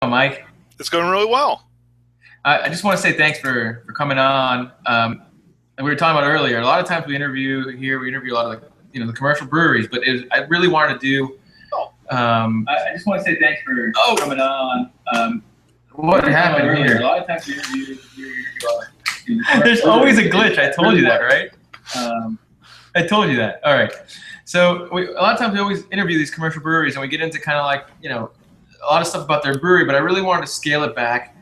Mike? It's going really well. I just want to say thanks for coming on. And we were talking about earlier, a lot of times we interview a lot of the commercial breweries, but I really wanted to do. I just want to say thanks for coming on. What happened here? A lot of times we interview There's always a glitch. I told you that, right? I told you that. All right. So a lot of times we always interview these commercial breweries, and we get into kind of a lot of stuff about their brewery, but I really wanted to scale it back,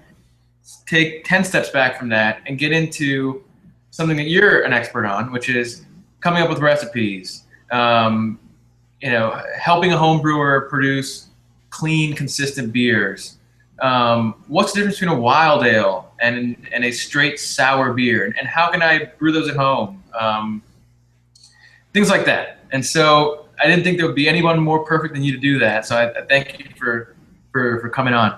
take 10 steps back from that, and get into something that you're an expert on, which is coming up with recipes, helping a home brewer produce clean, consistent beers. What's the difference between a wild ale and a straight sour beer, and how can I brew those at home? Things like that. And so I didn't think there would be anyone more perfect than you to do that. So I thank you for coming on.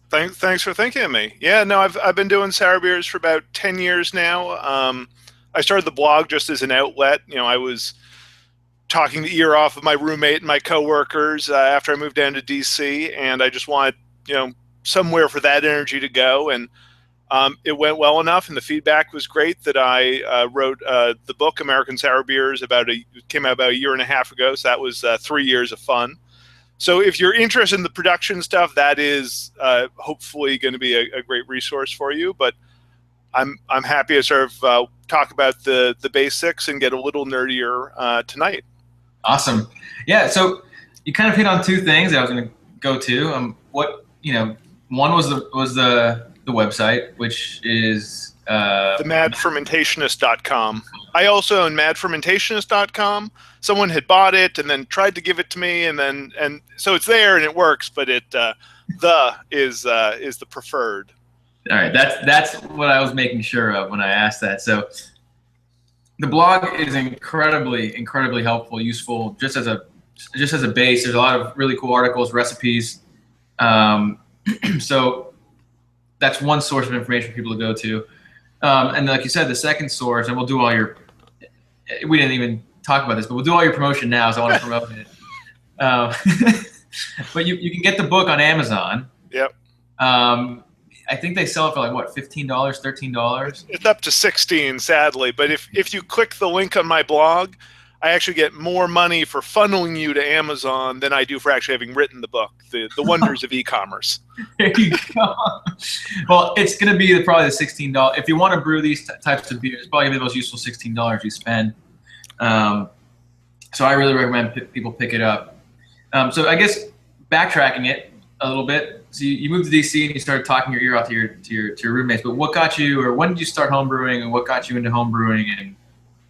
Thanks for thinking of me. Yeah, no, I've been doing sour beers for about 10 years now. I started the blog just as an outlet. I was talking the ear off of my roommate and my coworkers after I moved down to DC, and I just wanted, somewhere for that energy to go. And it went well enough, and the feedback was great that I wrote the book American Sour Beers. It came out about a year and a half ago, so that was 3 years of fun. So if you're interested in the production stuff, that is hopefully going to be a great resource for you. But I'm happy to sort of talk about the basics and get a little nerdier tonight. Awesome. Yeah. So you kind of hit on two things that I was going to go to. One was the website, which is themadfermentationist.com. I also own madfermentationist.com. Someone had bought it and then tried to give it to me, and so it's there and it works, but it is the preferred. All right, that's what I was making sure of when I asked that. So the blog is incredibly helpful, useful, just as a base. There's a lot of really cool articles, recipes. So that's one source of information for people to go to. And like you said, the second source, and we'll do all your, we didn't even talk about this, but we'll do all your promotion now, so I want to promote it. But you can get the book on Amazon. Yep. I think they sell it for like, what, $15, $13? It's up to $16, sadly. But if you click the link on my blog, I actually get more money for funneling you to Amazon than I do for actually having written the book, the wonders of e-commerce. There you go. Well, it's going to be probably the $16. If you want to brew these types of beers, it's probably going to be the most useful $16 you spend. So I really recommend people pick it up. So I guess backtracking it a little bit. So you moved to DC and you started talking your ear off to your roommates. But what got you, or when did you start home brewing, and what got you into home brewing, and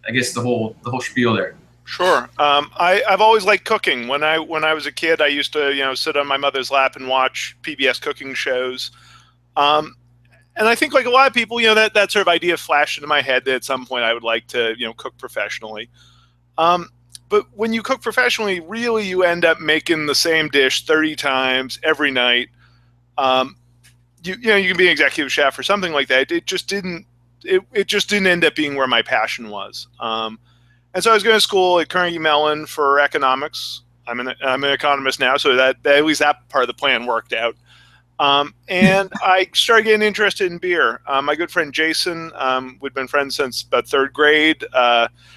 I guess the whole spiel there? Sure. I've always liked cooking. When I was a kid, I used to sit on my mother's lap and watch PBS cooking shows. And I think, like a lot of people, that sort of idea flashed into my head that at some point I would like to cook professionally. But when you cook professionally, really you end up making the same dish 30 times every night. You can be an executive chef or something like that. It just didn't end up being where my passion was. And so I was going to school at Carnegie Mellon for economics. I'm an economist now, so that at least that part of the plan worked out. And I started getting interested in beer. My good friend Jason, we'd been friends since about third grade.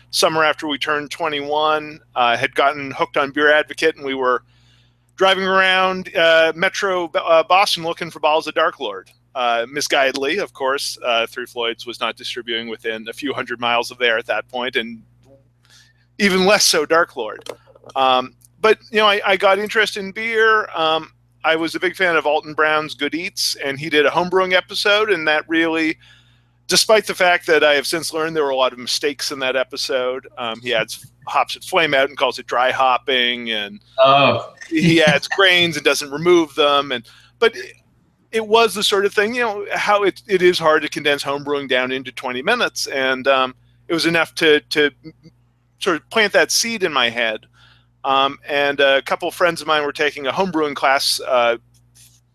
Summer after we turned 21, had gotten hooked on Beer Advocate, and we were driving around Metro Boston looking for bottles of Dark Lord. Misguidedly, of course. Three Floyds was not distributing within a few hundred miles of there at that point, and even less so Dark Lord. But I got interested in beer. I was a big fan of Alton Brown's Good Eats, and he did a homebrewing episode, and that really, despite the fact that I have since learned there were a lot of mistakes in that episode, he adds hops at flame out and calls it dry hopping, and he adds grains and doesn't remove them, but it was the sort of thing, how it is hard to condense homebrewing down into 20 minutes, and it was enough to sort of plant that seed in my head. And a couple of friends of mine were taking a homebrewing class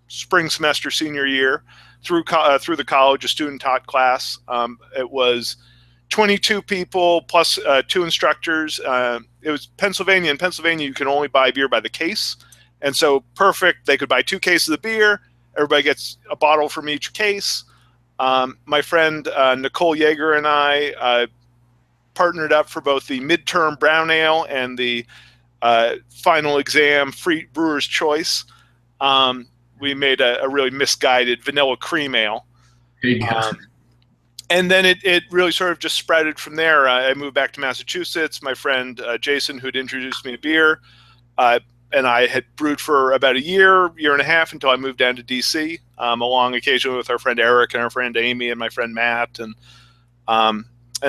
spring semester senior year through the college, a student-taught class. It was 22 people plus 2 instructors. It was Pennsylvania. In Pennsylvania, you can only buy beer by the case. And so perfect. They could buy 2 cases of beer, Everybody gets a bottle from each case. My friend Nicole Yeager and I partnered up for both the midterm brown ale and the final exam free brewer's choice. We made a really misguided vanilla cream ale. There you go. And then it really sort of just spreaded from there. I moved back to Massachusetts. My friend Jason, who'd introduced me to beer, and I had brewed for about a year and a half until I moved down to DC, along occasionally with our friend Eric and our friend Amy and my friend Matt. And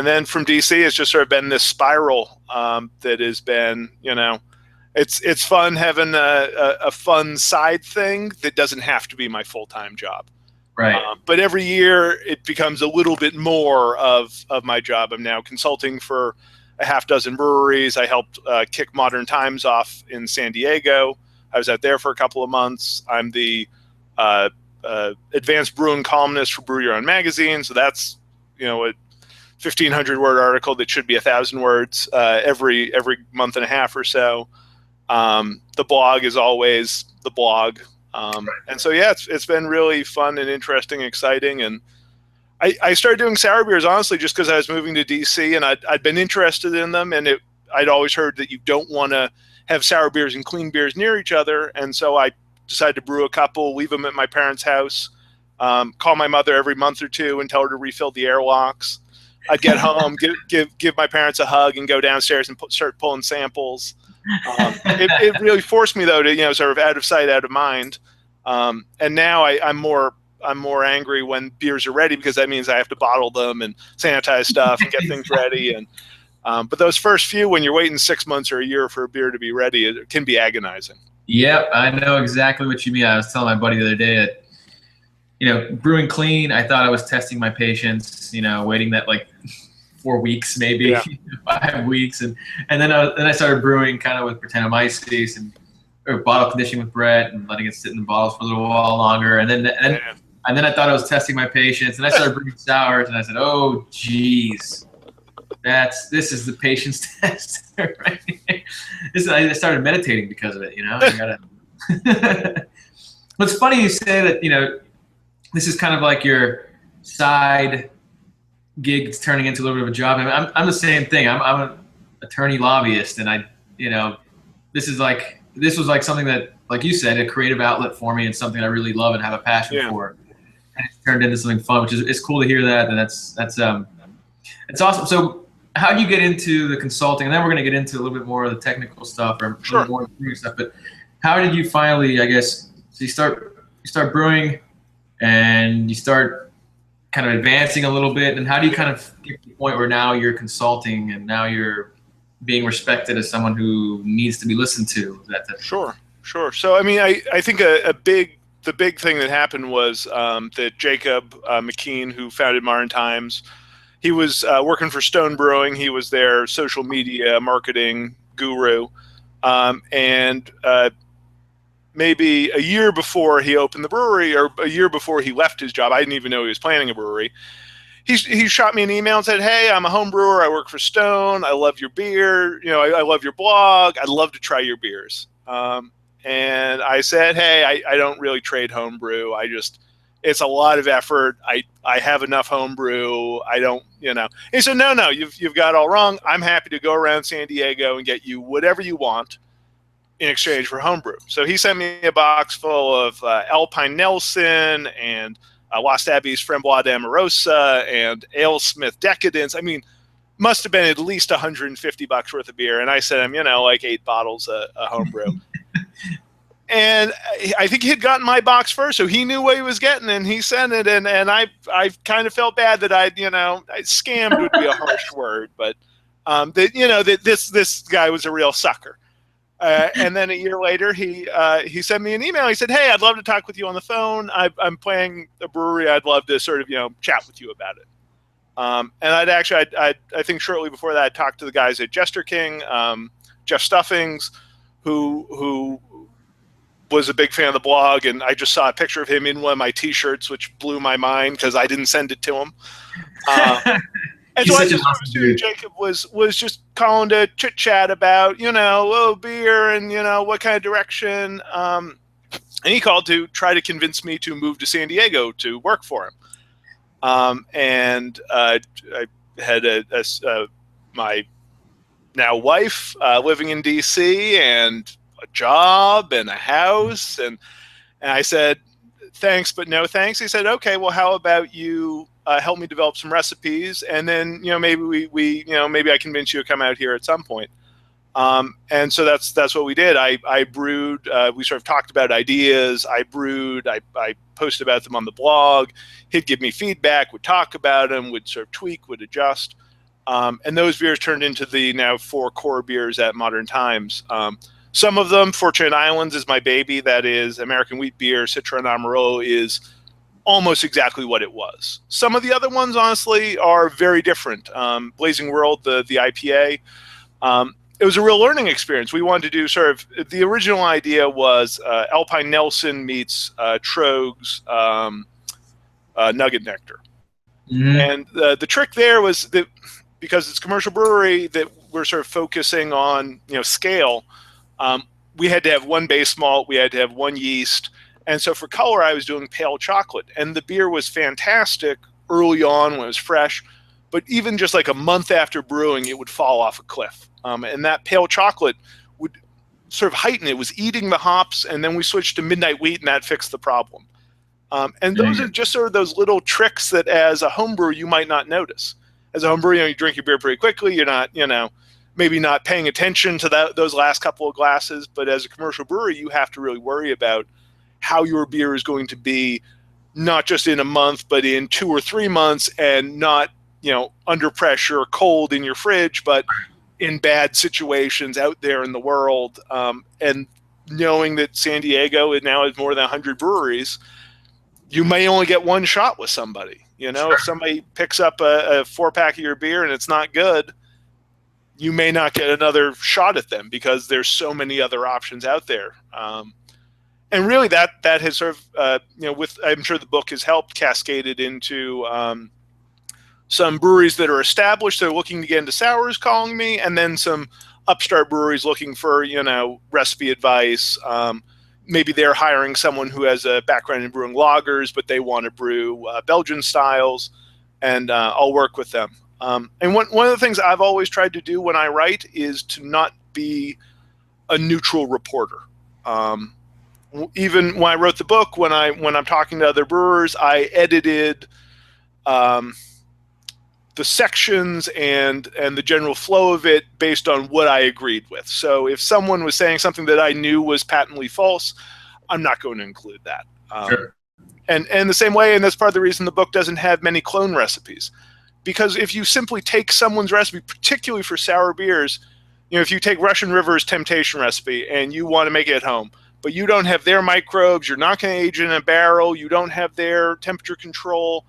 then from DC, it's just sort of been this spiral that has been, it's fun having a fun side thing that doesn't have to be my full-time job. Right. But every year it becomes a little bit more of my job. I'm now consulting for a half dozen breweries. I helped kick Modern Times off in San Diego. I was out there for a couple of months. I'm the advanced brewing columnist for Brew Your Own magazine. So that's, a 1,500 word article that should be 1,000 words every month and a half or so. The blog is always the blog. And so, yeah, it's been really fun and interesting, exciting. And I started doing sour beers, honestly, just because I was moving to DC and I'd been interested in them. And I'd always heard that you don't want to have sour beers and clean beers near each other. And so I decided to brew a couple, leave them at my parents' house, call my mother every month or two and tell her to refill the airlocks. I'd get home, give my parents a hug and go downstairs and start pulling samples. It really forced me, though, to sort of out of sight, out of mind. And now I'm more angry when beers are ready, because that means I have to bottle them and sanitize stuff and get things ready. And but those first few, when you're waiting 6 months or a year for a beer to be ready, it can be agonizing. Yep, I know exactly what you mean. I was telling my buddy the other day that, brewing clean, I thought I was testing my patience, waiting that like 4 weeks, maybe 5 weeks. And then I started brewing kind of with Brettanomyces or bottle conditioning with Brett and letting it sit in the bottles for a little while longer. And then I thought I was testing my patience, and I started brewing sours, and I said, oh, geez, this is the patience test, right? I started meditating because of it, It's funny you say that, this is kind of like your side gig is turning into a little bit of a job. I mean, I'm the same thing. I'm an attorney lobbyist, and this was like something that, like you said, a creative outlet for me and something I really love and have a passion for. And it's turned into something fun, which is it's cool to hear that, and that's it's awesome. So how do you get into the consulting? And then we're going to get into a little bit more of the technical stuff or more stuff. But how did you finally, I guess, so you start brewing and you start kind of advancing a little bit, and how do you kind of get to the point where now you're consulting and now you're being respected as someone who needs to be listened to? Sure. So, I mean, I think the big thing that happened was that Jacob McKean, who founded Modern Times, he was working for Stone Brewing. He was their social media marketing guru. And maybe a year before he opened the brewery, or a year before he left his job, I didn't even know he was planning a brewery. He shot me an email and said, hey, I'm a home brewer. I work for Stone. I love your beer. I love your blog. I'd love to try your beers. And I said, hey, I don't really trade home brew. It's a lot of effort. I have enough home brew. I don't, He said, no, you've got it all wrong. I'm happy to go around San Diego and get you whatever you want in exchange for homebrew. So he sent me a box full of Alpine Nelson and Lost Abbey's Framboise d'Amorosa and AleSmith Decadence. I mean, must have been at least $150 worth of beer. And I sent him, like 8 bottles of homebrew. And I think he had gotten my box first, so he knew what he was getting, and he sent it. And I kind of felt bad that I scammed would be a harsh word, but that this guy was a real sucker. And then a year later, he sent me an email. He said, hey, I'd love to talk with you on the phone. I'm playing a brewery. I'd love to sort of, chat with you about it. And I think shortly before that, I talked to the guys at Jester King, Jeff Stuffings, who was a big fan of the blog. And I just saw a picture of him in one of my T-shirts, which blew my mind because I didn't send it to him. And so I just assumed Jacob was just calling to chit chat about, beer and, what kind of direction. And he called to try to convince me to move to San Diego to work for him. I had my now wife living in DC and a job and a house. And I said, thanks, but no thanks. He said, okay, well, how about you help me develop some recipes? And then, maybe maybe I convince you to come out here at some point. And so that's what we did. I brewed, we sort of talked about ideas. I brewed, I posted about them on the blog. He'd give me feedback, would talk about them, would sort of tweak, would adjust. And those beers turned into the now 4 core beers at Modern Times. Some of them, Fortunate Islands is my baby. That is American wheat beer. Citra and Amarillo is almost exactly what it was. Some of the other ones, honestly, are very different. Blazing World, the IPA, it was a real learning experience. We wanted to do sort of, the original idea was Alpine Nelson meets Trogue's Nugget Nectar. Mm-hmm. And the trick there was that because it's a commercial brewery that we're sort of focusing on, scale, we had to have one base malt, we had to have one yeast. And so for color, I was doing pale chocolate. And the beer was fantastic early on when it was fresh. But even just like a month after brewing, it would fall off a cliff. And that pale chocolate would sort of heighten it. It was eating the hops, and then we switched to midnight wheat, and that fixed the problem. And those are just sort of those little tricks that as a home brewer, you might not notice. As a home brewer, you drink your beer pretty quickly. You're not, maybe not paying attention to those last couple of glasses. But as a commercial brewery, you have to really worry about how your beer is going to be, not just in a month, but in 2 or 3 months, and not, under pressure or cold in your fridge, but in bad situations out there in the world. And knowing that San Diego now has more than 100 breweries, you may only get one shot with somebody. Sure. If somebody picks up a 4-pack of your beer and it's not good, you may not get another shot at them because there's so many other options out there. And really that has sort of, I'm sure the book has helped cascaded into some breweries that are established, they're looking to get into sours calling me, and then some upstart breweries looking for, recipe advice. Maybe they're hiring someone who has a background in brewing lagers, but they want to brew Belgian styles, and I'll work with them. And one of the things I've always tried to do when I write is to not be a neutral reporter. Even when I wrote the book, when I'm talking to other brewers, I edited the sections and the general flow of it based on what I agreed with. So if someone was saying something that I knew was patently false, I'm not going to include that. Sure. And the same way, and that's part of the reason the book doesn't have many clone recipes. Because if you simply take someone's recipe, particularly for sour beers, if you take Russian River's Temptation recipe and you want to make it at home, but you don't have their microbes, you're not going to age it in a barrel, you don't have their temperature control,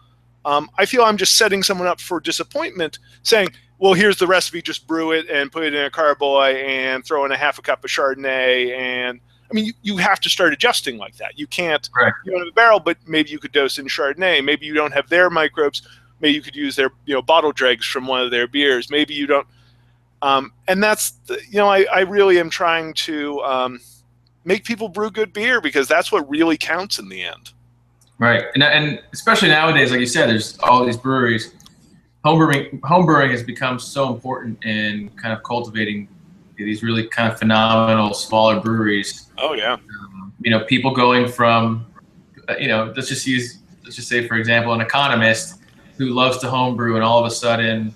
I feel I'm just setting someone up for disappointment, saying, well, here's the recipe, just brew it and put it in a carboy and throw in a half a cup of Chardonnay. And I mean, you have to start adjusting like that. You can't, you don't have a barrel, but maybe you could dose in Chardonnay. Maybe you don't have their microbes. Maybe you could use their, bottle dregs from one of their beers. Maybe you don't. And that's, I really am trying to make people brew good beer because that's what really counts in the end. Right, and especially nowadays, like you said, there's all these breweries. Home brewing has become so important in kind of cultivating these really kind of phenomenal smaller breweries. Oh yeah. People going from, let's just say, for example, an economist who loves to home brew, and all of a sudden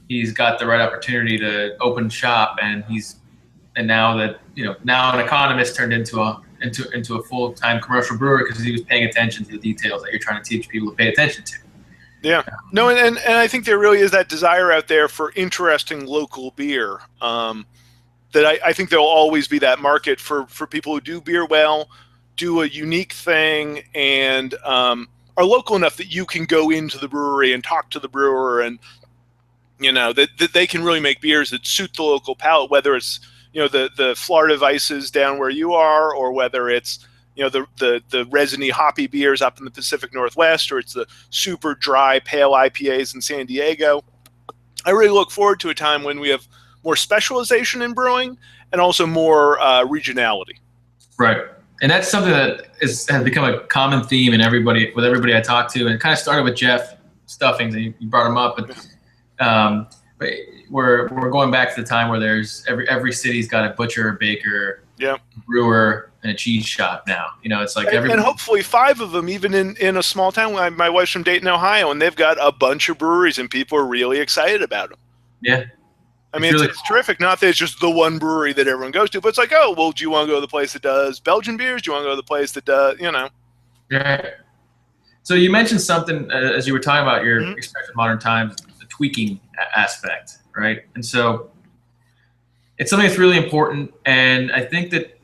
he's got the right opportunity to open shop, and now an economist turned into a full-time commercial brewer because he was paying attention to the details that you're trying to teach people to pay attention to. Yeah. No, and I think there really is that desire out there for interesting local beer. That I think there'll always be that market for people who do beer well, do a unique thing, and are local enough that you can go into the brewery and talk to the brewer, and that they can really make beers that suit the local palate, whether it's the Florida Vices down where you are, or whether it's the resiny hoppy beers up in the Pacific Northwest, or it's the super dry pale IPAs in San Diego. I really look forward to a time when we have more specialization in brewing and also more regionality. Right. And that's something that has become a common theme with everybody I talk to. And it kind of started with Jeff Stuffings, and you brought him up. But we're going back to the time where there's every city's got a butcher, baker, brewer, and a cheese shop now. It's like and hopefully 5 of them, even in a small town. My wife's from Dayton, Ohio, and they've got a bunch of breweries, and people are really excited about them. Yeah. I mean, it's terrific. Not that it's just the one brewery that everyone goes to, but it's like, oh, well, do you want to go to the place that does Belgian beers? Do you want to go to the place that does, Yeah. So you mentioned something as you were talking about your experience with Modern Times, the tweaking aspect, right? And so it's something that's really important. And I think that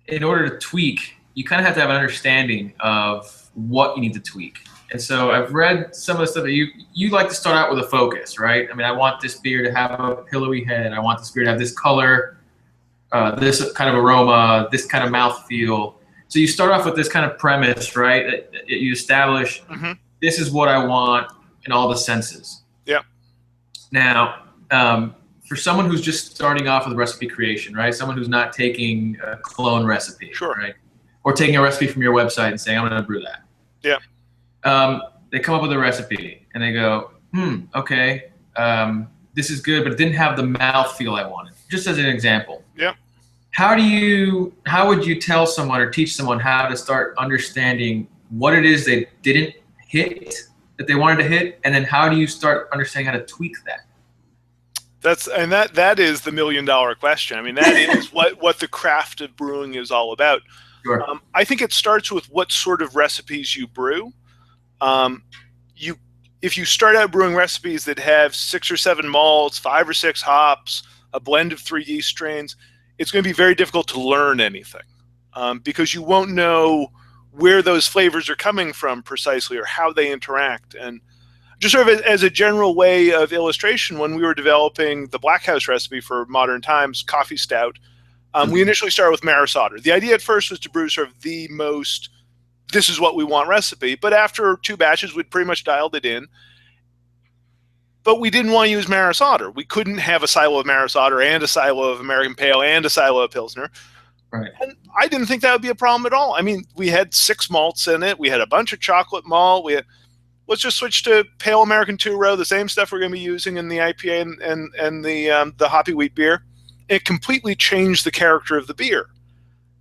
in order to tweak, you kind of have to have an understanding of what you need to tweak. And so I've read some of the stuff that you like to start out with a focus, right? I mean, I want this beer to have a pillowy head. I want this beer to have this color, this kind of aroma, this kind of mouthfeel. So you start off with this kind of premise, right? That you establish, this is what I want in all the senses. Yeah. Now, for someone who's just starting off with recipe creation, right? Someone who's not taking a clone recipe, right? Or taking a recipe from your website and saying, I'm going to brew that. Yeah. They come up with a recipe and they go, okay, this is good, but it didn't have the mouthfeel I wanted. Just as an example. Yeah. How would you tell someone or teach someone how to start understanding what it is they didn't hit that they wanted to hit, and then how do you start understanding how to tweak that? That is the $1 million question. I mean, that is what the craft of brewing is all about. Sure. I think it starts with what sort of recipes you brew. If you start out brewing recipes that have 6 or 7 malts, 5 or 6 hops, a blend of 3 yeast strains, it's going to be very difficult to learn anything because you won't know where those flavors are coming from precisely or how they interact. And just sort of as a general way of illustration, when we were developing the Black House recipe for Modern Times coffee stout, we initially started with Maris Otter. The idea at first was to brew sort of the most, this is what we want recipe. But after 2 batches, we'd pretty much dialed it in. But we didn't want to use Maris Otter. We couldn't have a silo of Maris Otter and a silo of American Pale and a silo of Pilsner. Right. And I didn't think that would be a problem at all. I mean, we had 6 malts in it. We had a bunch of chocolate malt. Let's just switch to Pale American 2-row, the same stuff we're going to be using in the IPA and the hoppy wheat beer. It completely changed the character of the beer.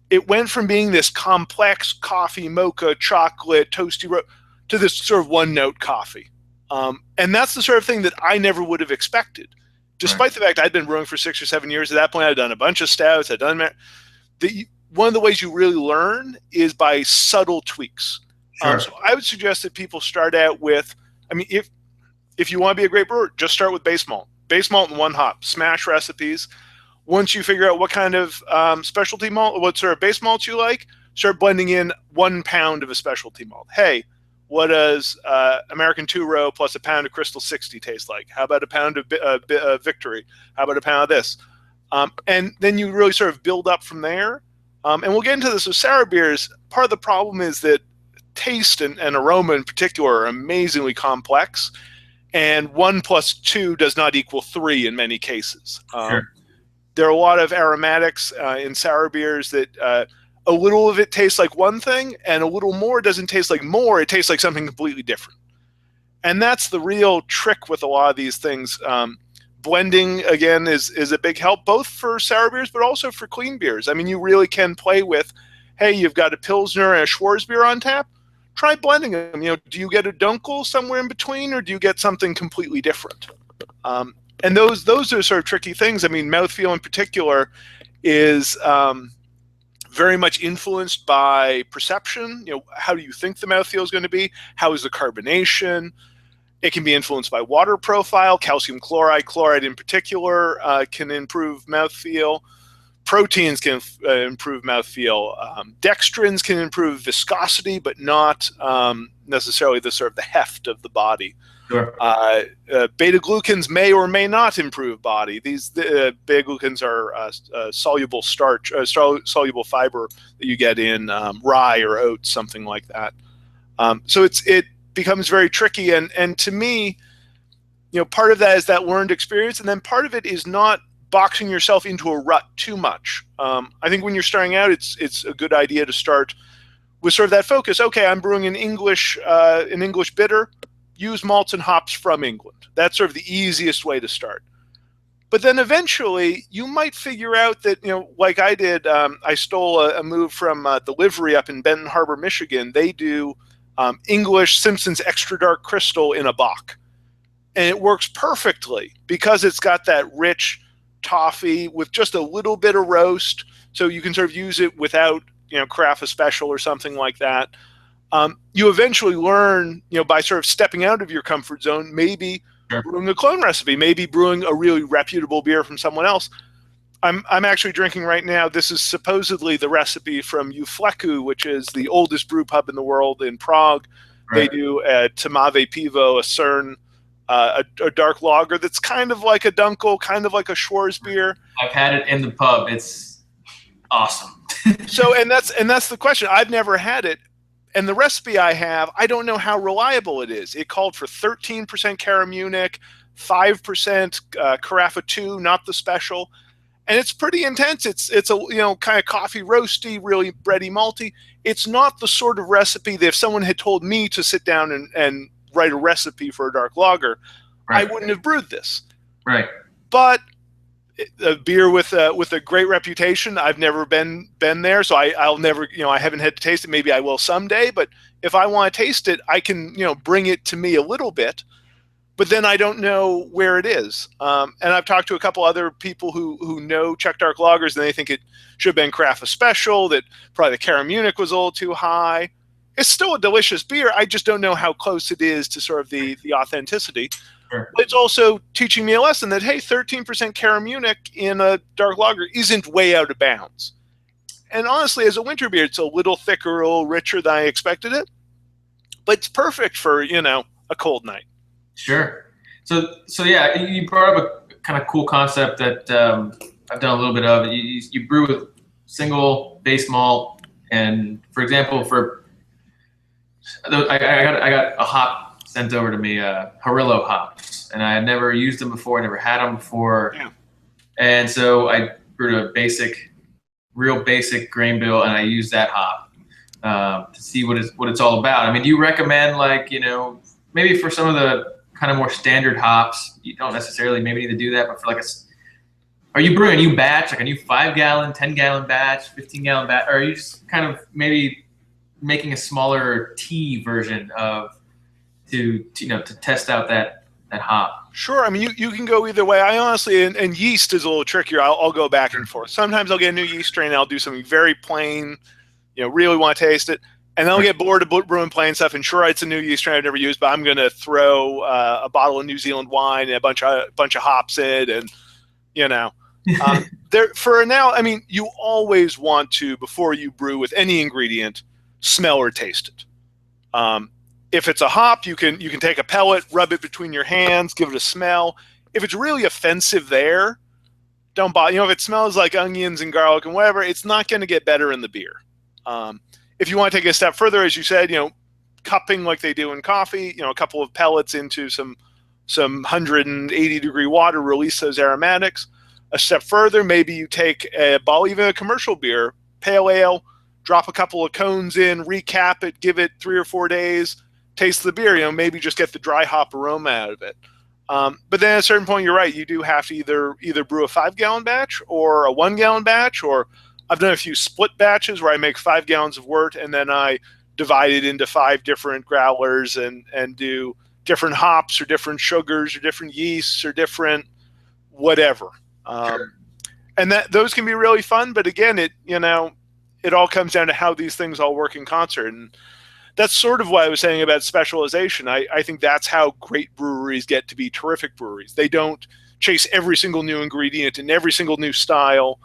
It went from being this complex coffee, mocha, chocolate, toasty to this sort of one-note coffee. And that's the sort of thing that I never would have expected. Despite the fact I'd been brewing for 6 or 7 years, at that point I'd done a bunch of stouts. One of the ways you really learn is by subtle tweaks. Sure. So I would suggest that people start out with, I mean, if you want to be a great brewer, just start with base malt. Base malt and 1 hop. Smash recipes. Once you figure out what kind of specialty malt, what sort of base malts you like, start blending in 1 pound of a specialty malt. Hey, what does American 2-row plus a pound of Crystal 60 taste like? How about a pound of Victory? How about a pound of this? And then you really sort of build up from there. And we'll get into this with sour beers. Part of the problem is that taste and aroma in particular are amazingly complex. And 1 + 2 does not equal 3 in many cases. Sure. There are a lot of aromatics in sour beers that a little of it tastes like one thing, and a little more doesn't taste like more. It tastes like something completely different. And that's the real trick with a lot of these things. Blending, again, is a big help, both for sour beers, but also for clean beers. I mean, you really can play with, hey, you've got a Pilsner and a Schwarzbier on tap. Try blending them. Do you get a Dunkel somewhere in between, or do you get something completely different? And those are sort of tricky things. I mean, mouthfeel in particular is very much influenced by perception. How do you think the mouthfeel is going to be? How is the carbonation? It can be influenced by water profile. Calcium chloride in particular, can improve mouthfeel. Proteins can improve mouthfeel. Dextrins can improve viscosity, but not necessarily the sort of the heft of the body. Sure. Beta-glucans may or may not improve body. These beta-glucans are soluble starch, soluble fiber that you get in rye or oats, something like that. So it becomes very tricky. And to me, part of that is that learned experience, and then part of it is not boxing yourself into a rut too much. I think when you're starting out, it's a good idea to start with sort of that focus. Okay, I'm brewing an English bitter. Use malts and hops from England. That's sort of the easiest way to start. But then eventually, you might figure out that, like I did, I stole a move from the Livery up in Benton Harbor, Michigan. They do English Simpson's Extra Dark Crystal in a bock. And it works perfectly because it's got that rich toffee with just a little bit of roast. So you can sort of use it without, craft a special or something like that. You eventually learn, by sort of stepping out of your comfort zone, maybe brewing a clone recipe, maybe brewing a really reputable beer from someone else. I'm actually drinking right now. This is supposedly the recipe from Ufleku, which is the oldest brew pub in the world in Prague. Right. They do a Tmave Pivo, a Cern, a dark lager that's kind of like a Dunkel, kind of like a Schwarzbier. I've had it in the pub. It's awesome. So, and that's the question. I've never had it. And the recipe I have, I don't know how reliable it is. It called for 13% Cara Munich, 5% Carafa 2, not the special. And it's pretty intense. It's a kind of coffee roasty, really bready malty. It's not the sort of recipe that if someone had told me to sit down and write a recipe for a dark lager, right, I wouldn't have brewed this. Right. But a beer with a great reputation. I've never been there, so I'll never, I haven't had to taste it. Maybe I will someday, but if I want to taste it, I can, bring it to me a little bit, but then I don't know where it is. And I've talked to a couple other people who know Czech dark lagers, and they think it should have been Carafa Special, that probably the Cara Munich was a little too high. It's still a delicious beer. I just don't know how close it is to sort of the authenticity. Sure. It's also teaching me a lesson that, hey, 13% Cara Munich in a dark lager isn't way out of bounds. And honestly, as a winter beer, it's a little thicker, a little richer than I expected it. But it's perfect for, a cold night. Sure. So yeah, you brought up a kind of cool concept that I've done a little bit of. You brew with single base malt. And, for example, I got a hop sent over to me, Harillo hops, and I had never used them before, never had them before. Yeah. And so I brewed a real basic grain bill, and I used that hop to see what it's all about. I mean, do you recommend, maybe for some of the kind of more standard hops, you don't necessarily maybe need to do that, but for are you brewing a new batch, like a new 5-gallon, 10-gallon batch, 15-gallon batch, or are you just kind of maybe making a smaller tea version to test out that hop? Sure. I mean, you can go either way. I honestly, and yeast is a little trickier. I'll go back and forth. Sometimes I'll get a new yeast strain and I'll do something very plain, really want to taste it. And then I'll get bored of brewing plain stuff. And sure, it's a new yeast strain I've never used, but I'm going to throw a bottle of New Zealand wine and a bunch of hops in, and for now, I mean, you always want to, before you brew with any ingredient, smell or taste it. If it's a hop, you can take a pellet, rub it between your hands, give it a smell. If it's really offensive there, don't bother. If it smells like onions and garlic and whatever, it's not going to get better in the beer. If you want to take it a step further, as you said, cupping like they do in coffee, a couple of pellets into some 180-degree water, release those aromatics. A step further, maybe you take a bottle, even a commercial beer, pale ale, drop a couple of cones in, recap it, give it 3 or 4 days, taste the beer, maybe just get the dry hop aroma out of it. But then at a certain point, you're right, you do have to either brew a 5-gallon batch or a 1-gallon batch, or I've done a few split batches where I make 5 gallons of wort and then I divide it into 5 different growlers and do different hops or different sugars or different yeasts or different whatever. Sure. And those can be really fun, but again, it all comes down to how these things all work in concert. And that's sort of what I was saying about specialization. I think that's how great breweries get to be terrific breweries. They don't chase every single new ingredient and every single new style.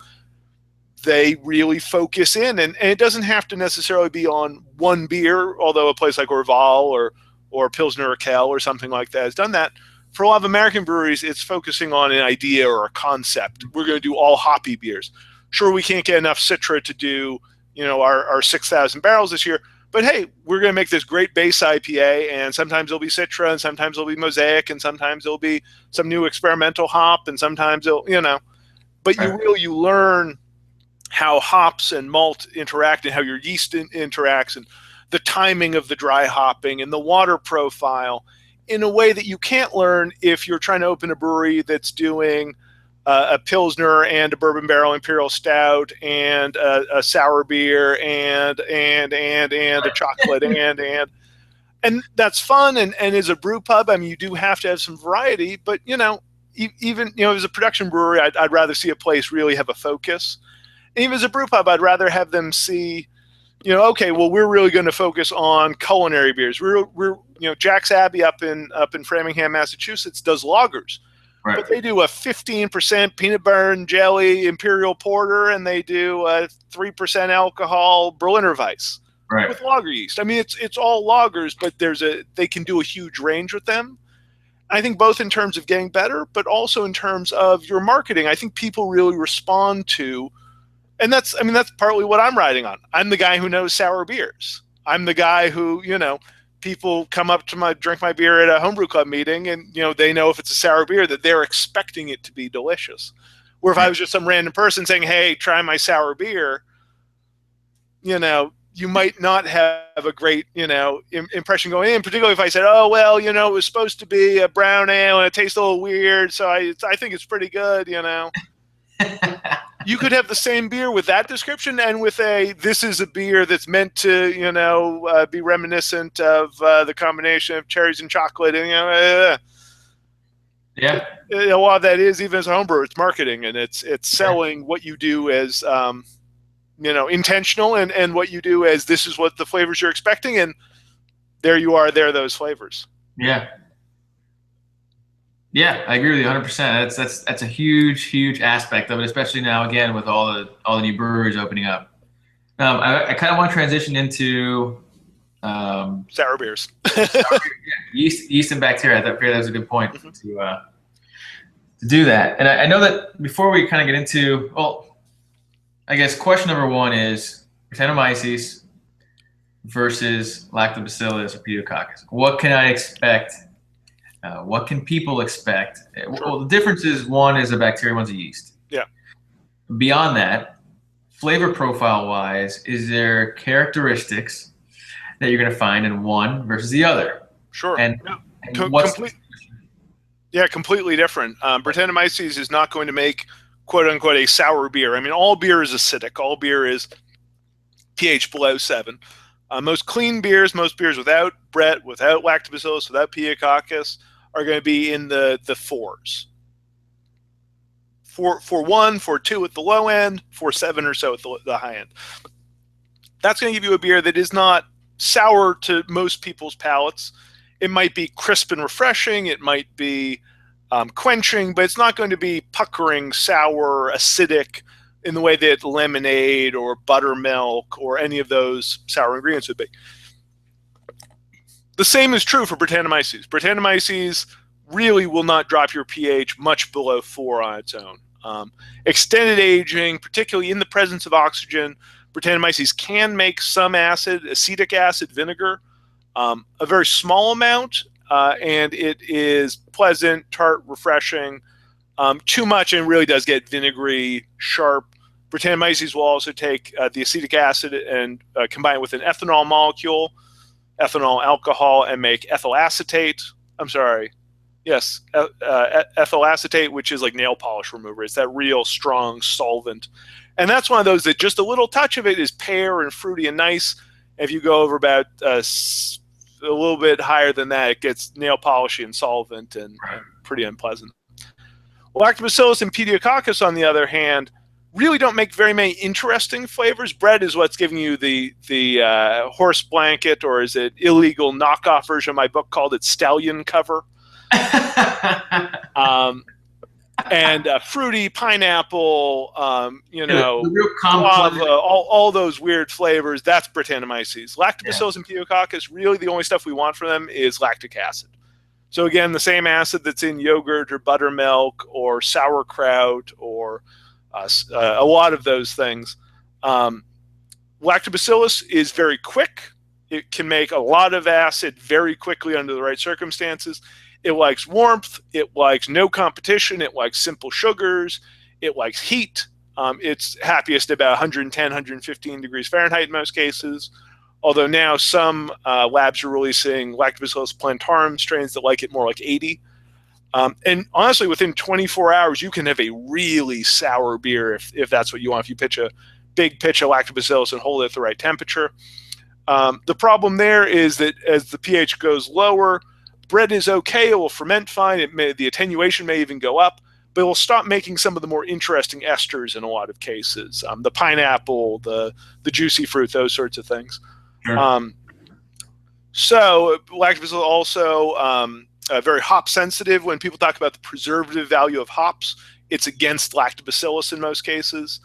They really focus in, and it doesn't have to necessarily be on one beer, although a place like Orval or Pilsner Urquell or something like that has done that. For a lot of American breweries, it's focusing on an idea or a concept. We're going to do all hoppy beers. Sure, we can't get enough Citra to do, our 6,000 barrels this year, but hey, we're going to make this great base IPA, and sometimes it'll be Citra, and sometimes it'll be Mosaic, and sometimes it'll be some new experimental hop, and sometimes it'll, but you learn how hops and malt interact and how your yeast interacts and the timing of the dry hopping and the water profile in a way that you can't learn if you're trying to open a brewery that's doing a Pilsner and a bourbon barrel imperial stout and a sour beer and a chocolate and that's fun. And as a brew pub, I mean, you do have to have some variety, but even as a production brewery, I'd rather see a place really have a focus. And even as a brew pub, I'd rather have them see, okay, well, we're really going to focus on culinary beers. We're Jack's Abbey up in Framingham, Massachusetts does lagers. Right. But they do a 15% peanut butter and jelly imperial porter, and they do a 3% alcohol Berliner Weiss with lager yeast. I mean, it's all lagers, but they can do a huge range with them. I think both in terms of getting better, but also in terms of your marketing. I think people really respond to, and that's partly what I'm riding on. I'm the guy who knows sour beers. I'm the guy who, people come up to drink my beer at a homebrew club meeting, and they know if it's a sour beer that they're expecting it to be delicious. Or if I was just some random person saying, "Hey, try my sour beer," you might not have a great impression going in. Particularly if I said, "Oh well, it was supposed to be a brown ale and it tastes a little weird, so I think it's pretty good." You could have the same beer with that description and with this is a beer that's meant to, be reminiscent of the combination of cherries and chocolate. And, yeah. A lot of that is, even as a homebrewer, it's marketing, and it's selling what you do as, intentional and what you do as this is what the flavors you're expecting. And there you are, there are those flavors. Yeah. Yeah, I agree with you 100%. That's a huge aspect of it, especially now again with all the new breweries opening up. I kind of want to transition into sour beers. Yeast and bacteria. I thought that was a good point to do that. And I know that before we kind of get into, I guess question number one is Brettanomyces versus Lactobacillus or Pediococcus. What can I expect? What can people expect? Sure. Well, the difference is one is a bacteria, one's a yeast. Yeah. Beyond that, flavor profile-wise, is there characteristics that you're going to find in one versus the other? Sure. And completely different. Brettanomyces is not going to make, quote-unquote, a sour beer. I mean, all beer is acidic. All beer is pH below 7. Most clean beers, most beers without Brett, without Lactobacillus, without Pediococcus, are going to be in the 4s. 4.1, 4.2 at the low end, 4.7 or so at the high end. That's going to give you a beer that is not sour to most people's palates. It might be crisp and refreshing. It might be quenching, but it's not going to be puckering, sour, acidic in the way that lemonade or buttermilk or any of those sour ingredients would be. The same is true for Brettanomyces. Brettanomyces really will not drop your pH much below 4 on its own. Extended aging, particularly in the presence of oxygen, Brettanomyces can make some acid, acetic acid vinegar, a very small amount, and it is pleasant, tart, refreshing. Too much and really does get vinegary, sharp. Brettanomyces will also take the acetic acid and combine it with an ethanol molecule, ethanol alcohol, and make ethyl acetate. Ethyl acetate, which is like nail polish remover. It's that real strong solvent. And that's one of those that just a little touch of it is pear and fruity and nice. If you go over about a little bit higher than that, it gets nail polishy and solvent and pretty unpleasant. Lactobacillus and Pediococcus, on the other hand, really don't make very many interesting flavors. Bread is what's giving you the horse blanket, or is it illegal knockoff version of my book called it Stallion Cover. And fruity, pineapple, the real guava, all those weird flavors. That's Brettanomyces. Lactobacillus and Pediococcus, really the only stuff we want from them is lactic acid. So again, the same acid that's in yogurt or buttermilk or sauerkraut or a lot of those things. Lactobacillus is very quick. It can make a lot of acid very quickly under the right circumstances. It likes warmth. It likes no competition. It likes simple sugars. It likes heat. It's happiest about 110, 115 degrees Fahrenheit in most cases. Although now some labs are releasing Lactobacillus plantarum strains that like it more like 80. And honestly, within 24 hours, you can have a really sour beer if that's what you want. If you pitch a big pitch of Lactobacillus and hold it at the right temperature. The problem there is that as the pH goes lower, bread is okay. It will ferment fine. The attenuation may even go up, but it will stop making some of the more interesting esters in a lot of cases. The pineapple, the juicy fruit, those sorts of things. Sure. So Lactobacillus also very hop sensitive. When people talk about the preservative value of hops, it's against Lactobacillus in most cases.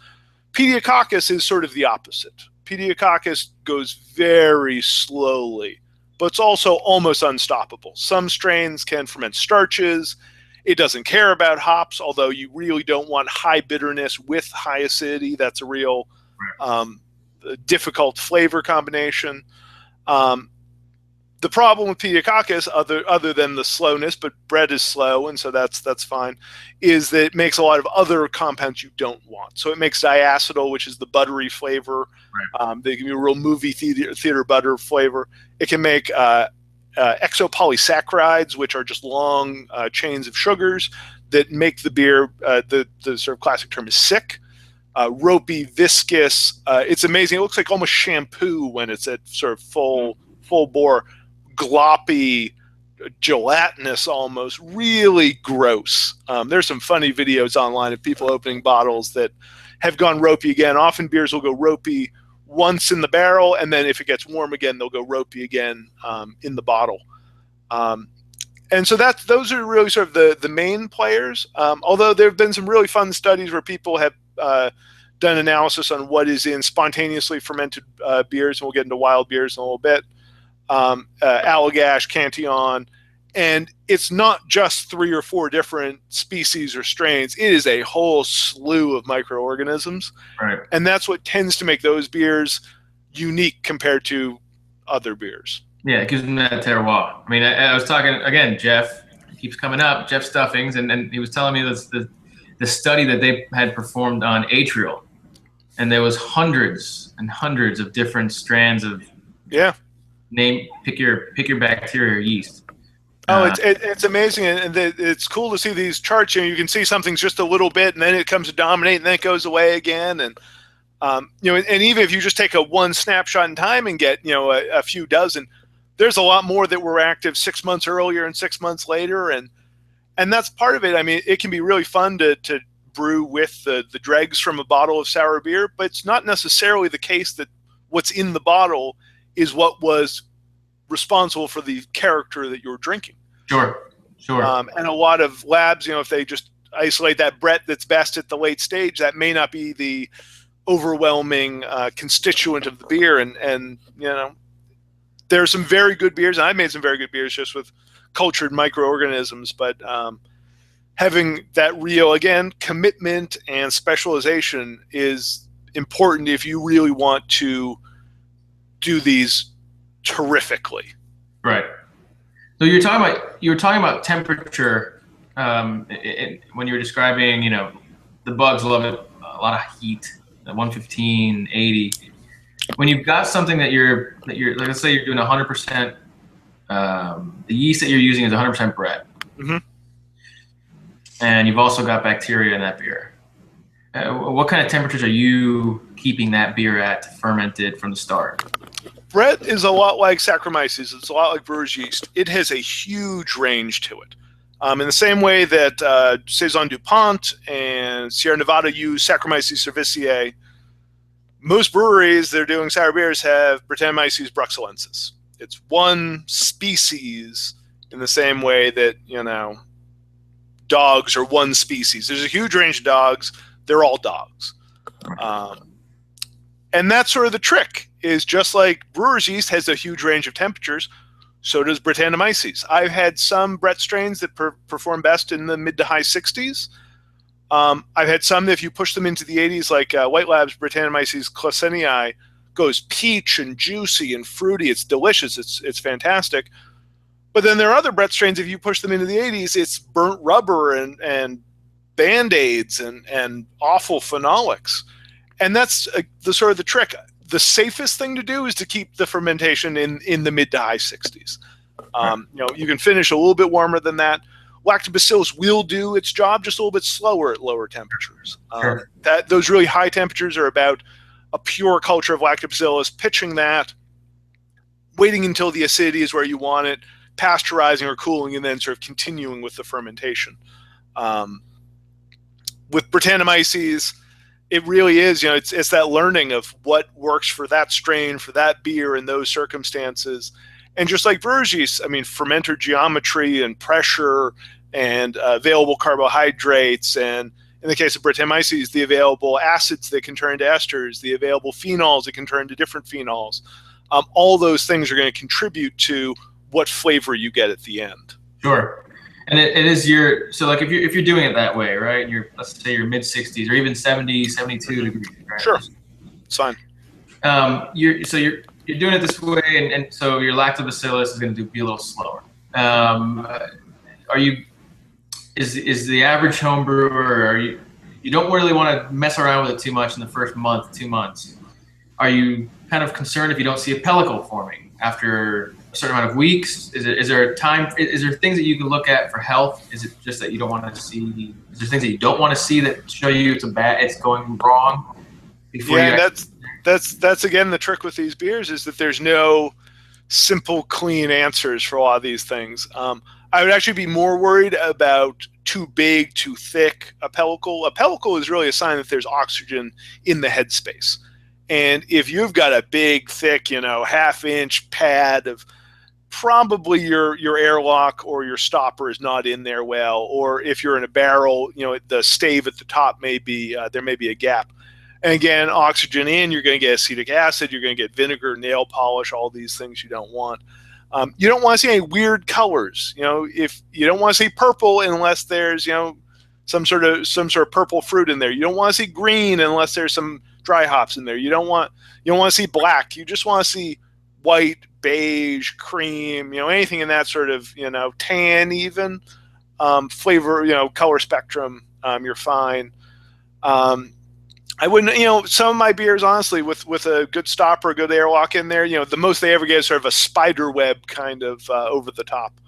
Pediococcus is sort of the opposite. Pediococcus goes very slowly, but it's also almost unstoppable. Some strains can ferment starches. It doesn't care about hops, although you really don't want high bitterness with high acidity. That's a real difficult flavor combination. The problem with Pediococcus, other than the slowness, but bread is slow, and so that's fine, is that it makes a lot of other compounds you don't want. So it makes diacetyl, which is the buttery flavor. Right. They give you a real movie theater butter flavor. It can make exopolysaccharides, which are just long chains of sugars that make the beer, the sort of classic term is sick. Ropey, viscous. It's amazing. It looks like almost shampoo when it's at sort of full bore. Gloppy, gelatinous almost, really gross. There's some funny videos online of people opening bottles that have gone ropey again. Often beers will go ropey once in the barrel, and then if it gets warm again, they'll go ropey again in the bottle. And so those are really sort of the main players. Although there have been some really fun studies where people have done analysis on what is in spontaneously fermented beers, and we'll get into wild beers in a little bit. Allagash, Cantillon, and it's not just 3 or 4 different species or strains. It is a whole slew of microorganisms, right? And that's what tends to make those beers unique compared to other beers. Yeah, it gives them that terroir. I mean, I was talking again. Jeff keeps coming up. Jeff Stuffings, and he was telling me this the study that they had performed on atrial, and there was hundreds and hundreds of different strands of pick your bacteria or yeast. It's amazing, and it's cool to see these charts. You can see something's just a little bit, and then it comes to dominate, and then it goes away again. And and even if you just take a one snapshot in time and get a few dozen, there's a lot more that were active 6 months earlier and 6 months later, and that's part of it. I mean, it can be really fun to brew with the dregs from a bottle of sour beer, but it's not necessarily the case that what's in the bottle is what was responsible for the character that you're drinking. Sure. And a lot of labs, if they just isolate that Brett that's best at the late stage, that may not be the overwhelming constituent of the beer. And there are some very good beers, and I've made some very good beers just with cultured microorganisms, but having that real, again, commitment and specialization is important if you really want to do these terrifically. Right. So you were talking about temperature when you were describing, the bugs love it, a lot of heat, 115, 80. When you've got something that you're like, let's say you're doing 100%, the yeast that you're using is 100% bread. Mm-hmm. And you've also got bacteria in that beer. What kind of temperatures are you keeping that beer at to ferment it from the start? Brett is a lot like Saccharomyces. It's a lot like brewer's yeast. It has a huge range to it. In the same way that Saison DuPont and Sierra Nevada use Saccharomyces cerevisiae, most breweries that are doing sour beers have Brettanomyces bruxellensis. It's one species in the same way that, dogs are one species. There's a huge range of dogs. They're all dogs. And that's sort of the trick, is just like brewer's yeast has a huge range of temperatures, so does Brettanomyces. I've had some Brett strains that perform best in the mid to high 60s. I've had some that if you push them into the 80s, like White Lab's Brettanomyces clausenii, goes peach and juicy and fruity. It's delicious. It's fantastic. But then there are other Brett strains, if you push them into the 80s, it's burnt rubber and Band-Aids and awful phenolics. And that's the sort of the trick. The safest thing to do is to keep the fermentation in the mid to high 60s. You can finish a little bit warmer than that. Lactobacillus will do its job just a little bit slower at lower temperatures. Sure. Those really high temperatures are about a pure culture of Lactobacillus, pitching that, waiting until the acidity is where you want it, pasteurizing or cooling, and then sort of continuing with the fermentation. With Brettanomyces, it really is, it's that learning of what works for that strain, for that beer in those circumstances. And just like brewer's yeast, I mean, fermenter geometry and pressure and available carbohydrates, and in the case of Brettanomyces, the available acids that can turn to esters, the available phenols that can turn to different phenols. All those things are going to contribute to what flavor you get at the end. Sure. And it is so like if you're doing it that way, right? Let's say you're mid 60s or even 70, 72 degrees. Right? Sure. It's fine. You're doing it this way, and so your lactobacillus is going to be a little slower. Is the average home brewer, you don't really want to mess around with it too much in the first month, 2 months. Are you kind of concerned if you don't see a pellicle forming after a certain amount of weeks? Is there things that you can look at for health? Is it just that you don't want to see? Is there things that you don't want to see that show you it's going wrong? That's again the trick with these beers, is that there's no simple, clean answers for a lot of these things. I would actually be more worried about too big, too thick a pellicle. A pellicle is really a sign that there's oxygen in the headspace. And if you've got a big, thick, half-inch pad of, probably your airlock or your stopper is not in there well, or if you're in a barrel, the stave at the top there may be a gap. And again, oxygen in, you're going to get acetic acid, you're going to get vinegar, nail polish, all these things you don't want. You don't want to see any weird colors. If you don't want to see purple unless there's some sort of purple fruit in there. You don't want to see green unless there's some dry hops in there. You don't want to see black. You just want to see white, beige, cream, anything in that sort of tan even flavor, color spectrum. You're fine. I wouldn't, some of my beers, honestly, with a good stopper, a good airlock in there, the most they ever get is sort of a spider web kind of over the top.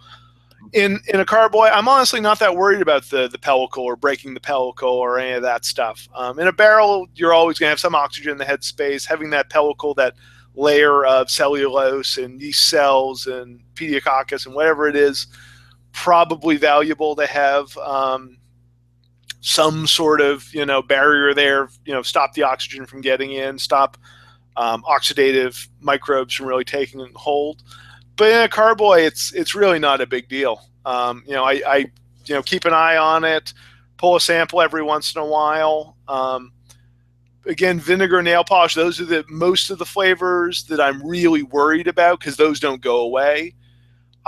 In a carboy, I'm honestly not that worried about the pellicle or breaking the pellicle or any of that stuff. In a barrel, you're always going to have some oxygen in the headspace. Having that pellicle, that layer of cellulose and yeast cells and pediococcus and whatever it is, probably valuable to have some sort of barrier there, stop the oxygen from getting in, stop oxidative microbes from really taking hold. But in a carboy, it's really not a big deal. I keep an eye on it, pull a sample every once in a while. Again, vinegar, nail polish, those are most of the flavors that I'm really worried about, because those don't go away.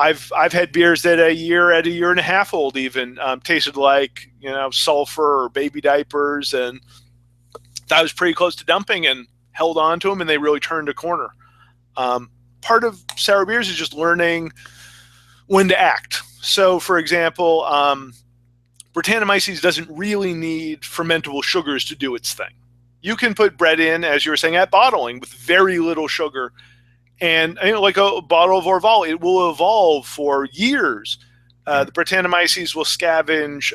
I've had beers that a year and a half old even tasted like sulfur or baby diapers, and that was pretty close to dumping, and held on to them, and they really turned a corner. Part of sour beers is just learning when to act. So, for example, Brettanomyces doesn't really need fermentable sugars to do its thing. You can put bread in, as you were saying, at bottling with very little sugar. And like a bottle of Orval, it will evolve for years. The Brettanomyces will scavenge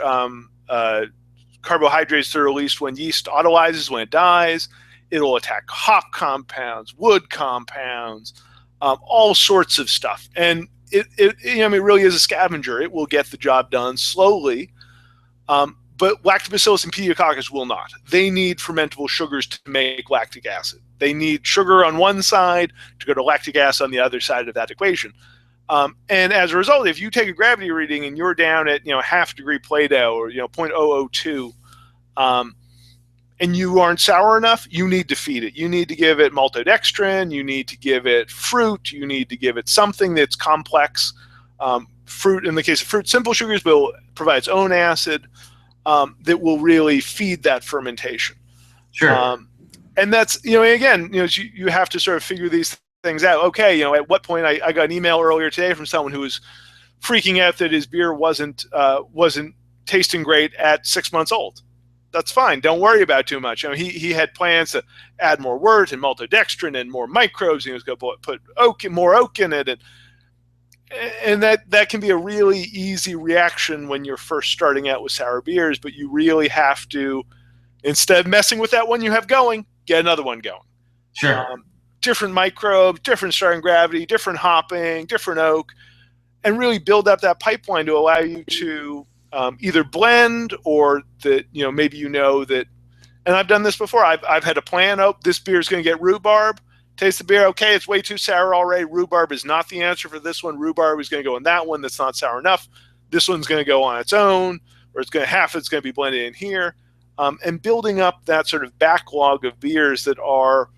carbohydrates that are released when yeast autolyzes, when it dies. It'll attack hop compounds, wood compounds, all sorts of stuff. And it really is a scavenger. It will get the job done slowly. But Lactobacillus and Pediococcus will not. They need fermentable sugars to make lactic acid. They need sugar on one side to go to lactic acid on the other side of that equation. And as a result, if you take a gravity reading and you're down at half degree Plato or 0.002, and you aren't sour enough, you need to feed it. You need to give it maltodextrin. You need to give it fruit. You need to give it something that's complex. Fruit, in the case of fruit, simple sugars will provide its own acid that will really feed that fermentation. Sure. And that's, again, you have to sort of figure these things out. Okay, at what point, I got an email earlier today from someone who was freaking out that his beer wasn't tasting great at 6 months old. That's fine. Don't worry about too much. He had plans to add more wort and maltodextrin and more microbes. He was going to put more oak in it, and that can be a really easy reaction when you're first starting out with sour beers. But you really have to, instead of messing with that one you have going, get another one going. Sure. Different microbes, different starting gravity, different hopping, different oak, and really build up that pipeline to allow you to either blend or that, maybe that, and I've done this before. I've had a plan. Oh, this beer is going to get rhubarb. Taste the beer. Okay, it's way too sour already. Rhubarb is not the answer for this one. Rhubarb is going to go in that one that's not sour enough. This one's going to go on its own, or it's going to be blended in here. And building up that sort of backlog of beers that are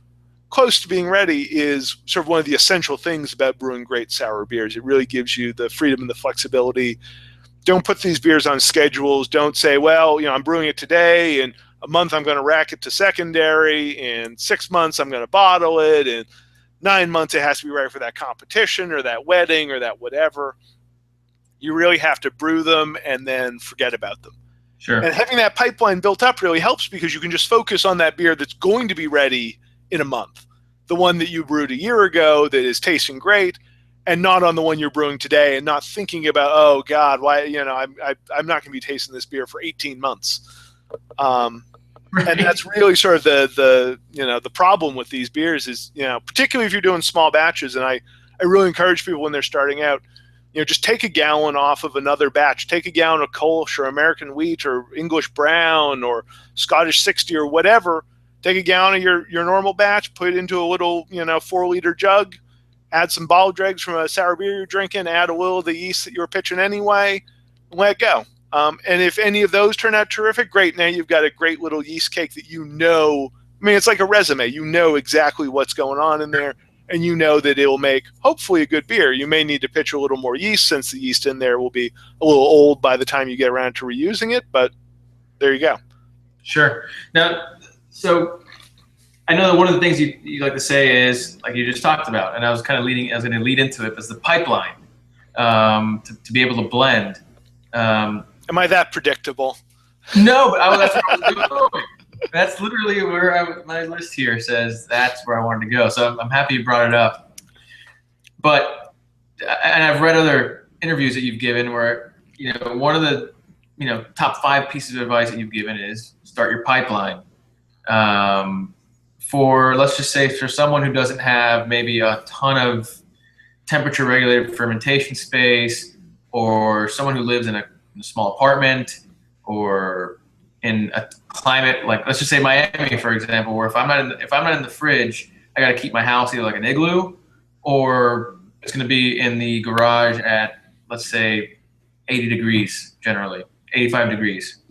close to being ready is sort of one of the essential things about brewing great sour beers. It really gives you the freedom and the flexibility. Don't put these beers on schedules. Don't say, well, I'm brewing it today, and a month I'm going to rack it to secondary, in 6 months I'm going to bottle it, and 9 months it has to be ready for that competition or that wedding or that whatever. You really have to brew them and then forget about them. Sure. And having that pipeline built up really helps, because you can just focus on that beer that's going to be ready in a month. The one that you brewed a year ago that is tasting great, and not on the one you're brewing today, and not thinking about, oh God, why, I'm not going to be tasting this beer for 18 months. Right. And that's really sort of the problem with these beers is, particularly if you're doing small batches. And I really encourage people when they're starting out, just take a gallon off of another batch. Take a gallon of Kolsch or American wheat or English brown or Scottish 60 or whatever. Take a gallon of your normal batch, put it into a little, 4-liter jug, add some bottle dregs from a sour beer you're drinking, add a little of the yeast that you were pitching anyway, and let it go. And if any of those turn out terrific, great. Now you've got a great little yeast cake that it's like a resume. You know exactly what's going on in there, and you know that it'll make, hopefully, a good beer. You may need to pitch a little more yeast, since the yeast in there will be a little old by the time you get around to reusing it, but there you go. Sure. Now, so I know that one of the things you like to say is, like you just talked about, and I was going to lead into it, is the pipeline to be able to blend. Am I that predictable? No, but that's where I was going. That's literally where my list here says that's where I wanted to go. So I'm happy you brought it up. But, and I've read other interviews that you've given where, one of the, top 5 pieces of advice that you've given is start your pipeline. Let's just say for someone who doesn't have maybe a ton of temperature regulated fermentation space, or someone who lives in a small apartment, or in a climate like, let's just say Miami, for example, where if I'm not in the fridge, I got to keep my house either like an igloo, or it's going to be in the garage at, let's say, 80 degrees generally, 85 degrees.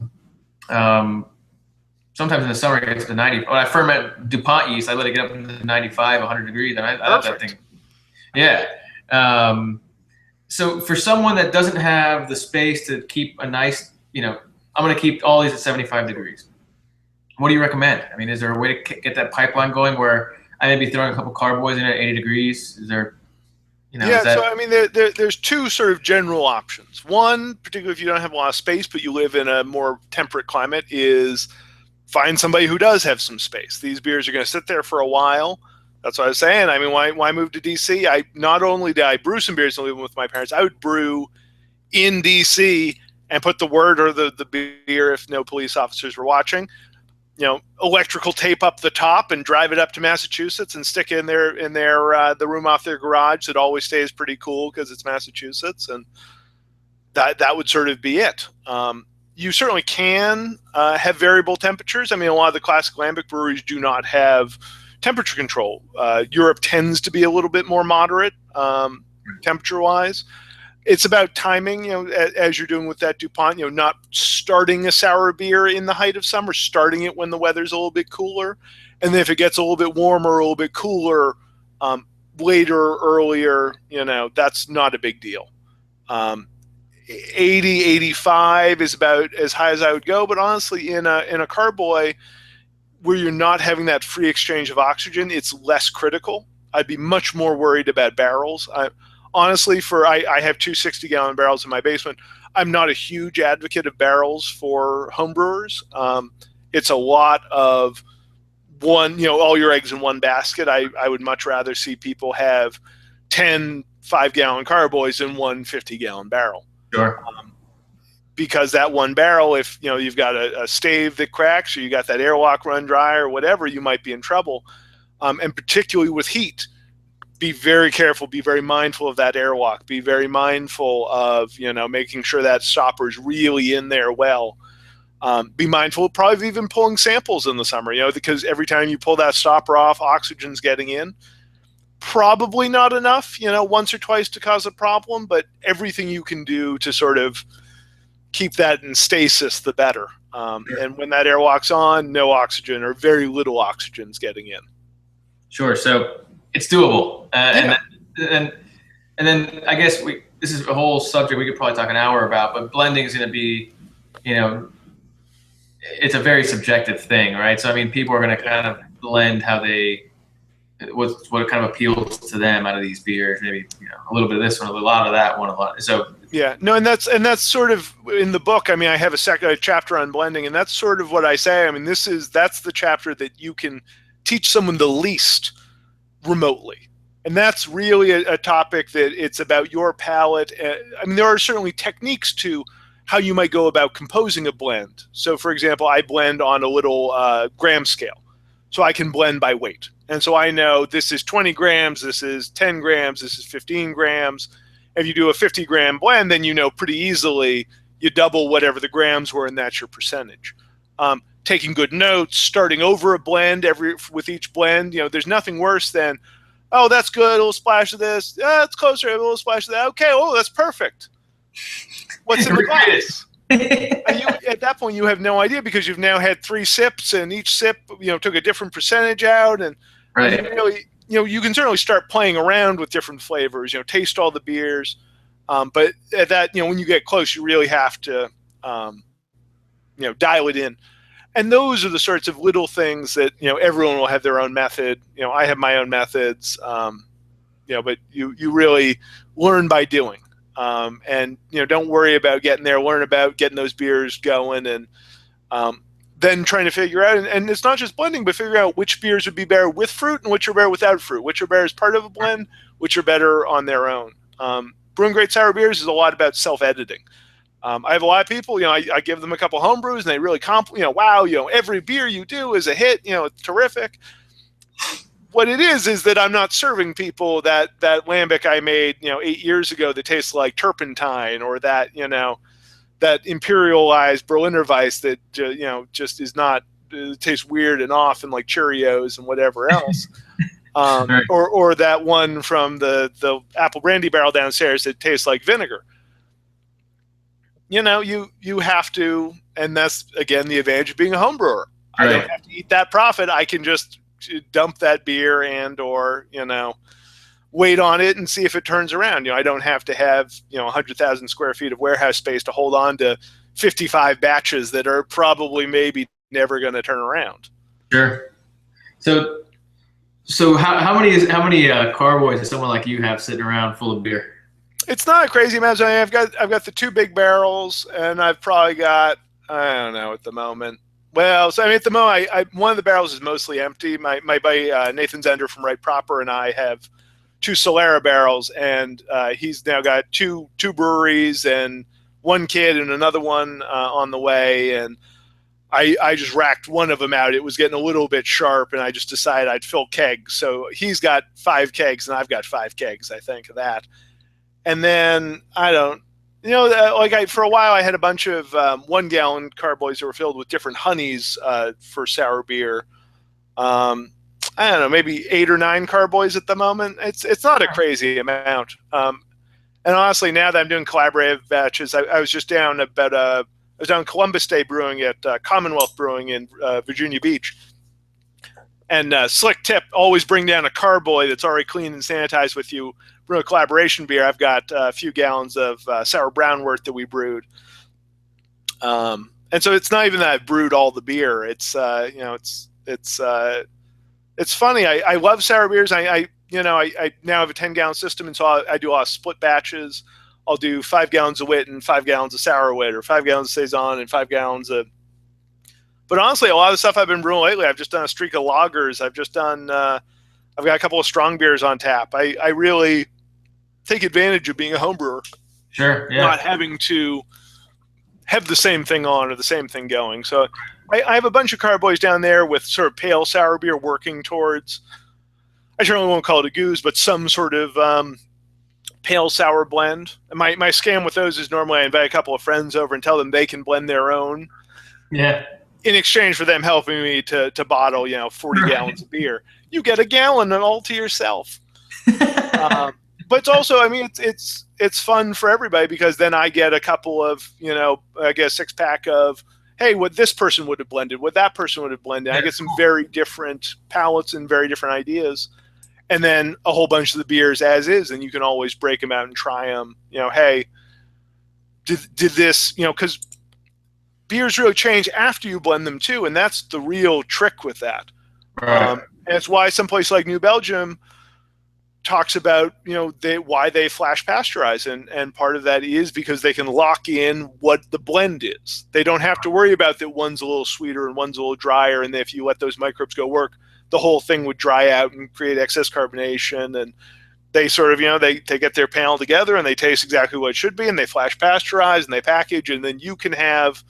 Sometimes in the summer it gets to 90. When I ferment DuPont yeast, I let it get up into 95, 100 degrees, and I love that thing. Yeah. So for someone that doesn't have the space to keep a nice, I'm going to keep all these at 75 degrees. What do you recommend? I mean, is there a way to get that pipeline going where I may be throwing a couple carboys in at 80 degrees? Is there, so I mean, there's 2 sort of general options. One, particularly if you don't have a lot of space, but you live in a more temperate climate, is find somebody who does have some space. These beers are going to sit there for a while. That's what I was saying. I mean, why move to DC? Not only did I brew some beers and live with my parents, I would brew in DC and put the wort or the beer, if no police officers were watching, electrical tape up the top and drive it up to Massachusetts and stick it in the room off their garage that always stays pretty cool because it's Massachusetts, and that would sort of be it. You certainly can have variable temperatures. I mean, a lot of the classic lambic breweries do not have temperature control. Europe tends to be a little bit more moderate temperature-wise. It's about timing, as you're doing with that DuPont, not starting a sour beer in the height of summer, starting it when the weather's a little bit cooler. And then if it gets a little bit warmer, a little bit cooler, later or earlier, that's not a big deal. 80, 85 is about as high as I would go. But honestly, in a carboy where you're not having that free exchange of oxygen, it's less critical. I'd be much more worried about barrels. honestly, I have two 60-gallon barrels in my basement. I'm not a huge advocate of barrels for homebrewers. It's a lot of all your eggs in one basket. I would much rather see people have 10 5-gallon carboys in one 50-gallon barrel. Sure. Because that one barrel, if you've got a stave that cracks, or you got that airlock run dry, or whatever, you might be in trouble. And particularly with heat, be very careful, be very mindful of that airlock, be very mindful of making sure that stopper is really in there well. Be mindful probably of even pulling samples in the summer, because every time you pull that stopper off, oxygen's getting in. Probably not enough, once or twice to cause a problem, but everything you can do to sort of keep that in stasis, the better. And when that airlock's on, no oxygen or very little oxygen's getting in. Sure. So it's doable. And then I guess this is a whole subject we could probably talk an hour about, but blending is going to be, it's a very subjective thing, right? So, I mean, people are going to kind of blend what kind of appeals to them out of these beers. Maybe, a little bit of this one, a lot of that one, a lot. So, yeah, no, and that's sort of in the book. I mean, I have a chapter on blending, and that's sort of what I say. I mean, that's the chapter that you can teach someone the least remotely. And that's really a topic that it's about your palate. I mean, there are certainly techniques to how you might go about composing a blend. So, for example, I blend on a little gram scale. So I can blend by weight. And so I know this is 20 grams, this is 10 grams, this is 15 grams. If you do a 50-gram blend, then pretty easily you double whatever the grams were, and that's your percentage. Taking good notes, starting over a blend with each blend. There's nothing worse than, oh, that's good, a little splash of this. It's closer, a little splash of that. Okay, oh, that's perfect. What's in the glass? At that point, you have no idea, because you've now had 3 sips, and each sip, took a different percentage out, and right. And really, you can certainly start playing around with different flavors. Taste all the beers, but at that, when you get close, you really have to, dial it in. And those are the sorts of little things that everyone will have their own method. I have my own methods, but you really learn by doing. And don't worry about getting there. Learn about getting those beers going, and then trying to figure out. And it's not just blending, but figure out which beers would be better with fruit and which are better without fruit. Which are better as part of a blend, which are better on their own. Brewing great sour beers is a lot about self-editing. I have a lot of people. I give them a couple home brews, and they really wow, every beer you do is a hit. It's terrific. What it is that I'm not serving people that lambic I made 8 years ago that tastes like turpentine, or that that imperialized Berliner Weiss that just is not, it tastes weird and off, and like Cheerios and whatever else. Right. Or that one from the apple brandy barrel downstairs that tastes like vinegar. You have to, and that's again the advantage of being a home brewer. Right. I don't have to eat that profit. I can just dump that beer or wait on it and see if it turns around. I don't have to have 100,000 square feet of warehouse space to hold on to 55 batches that are probably maybe never going to turn around. Sure. So how many carboys does someone like you have sitting around full of beer? It's not a crazy amount. I've got the 2 big barrels, and I've probably got, I don't know, at the moment. Well, so at the moment, one of the barrels is mostly empty. My buddy Nathan Zender from Right Proper and I have 2 Solera barrels, and he's now got two breweries and 1 kid and another one on the way. And I just racked one of them out. It was getting a little bit sharp, and I just decided I'd fill kegs. So he's got 5 kegs, and I've got 5 kegs, I think, of that. And then for a while I had a bunch of 1-gallon carboys that were filled with different honeys for sour beer. I don't know, maybe 8 or 9 carboys at the moment. It's not a crazy amount. And honestly, now that I'm doing collaborative batches, I was just down I was down Columbus Day Brewing at Commonwealth Brewing in Virginia Beach. And slick tip, always bring down a carboy that's already cleaned and sanitized with you. Brew a collaboration beer. I've got a few gallons of sour brown wort that we brewed. And so it's not even that I've brewed all the beer. It's funny. I love sour beers. I now have a 10-gallon system, and so I do a lot of split batches. I'll do 5 gallons of wit and 5 gallons of sour wit, or 5 gallons of saison and 5 gallons of. But honestly, a lot of the stuff I've been brewing lately, I've just done a streak of lagers. I've just done. I've got a couple of strong beers on tap. I really take advantage of being a home brewer. Sure. Yeah. Not having to have the same thing on or the same thing going. So I have a bunch of carboys down there with sort of pale sour beer working towards. I certainly won't call it a goose, but some sort of pale sour blend. And my scam with those is normally I invite a couple of friends over and tell them they can blend their own. Yeah. In exchange for them helping me to bottle, 40 gallons of beer. You get a gallon all to yourself. But it's also, it's fun for everybody, because then I get a couple of, I get a 6-pack of, hey, what this person would have blended, what that person would have blended. I get some very different palates and very different ideas. And then a whole bunch of the beers as is, and you can always break them out and try them. Hey, did this, because beers really change after you blend them too, and that's the real trick with that. Right. And it's why some place like New Belgium talks about why they flash pasteurize, and part of that is because they can lock in what the blend is. They don't have to worry about that one's a little sweeter and one's a little drier, and if you let those microbes go work, the whole thing would dry out and create excess carbonation. And they sort of they get their panel together and they taste exactly what it should be, and they flash pasteurize and they package, and then you can have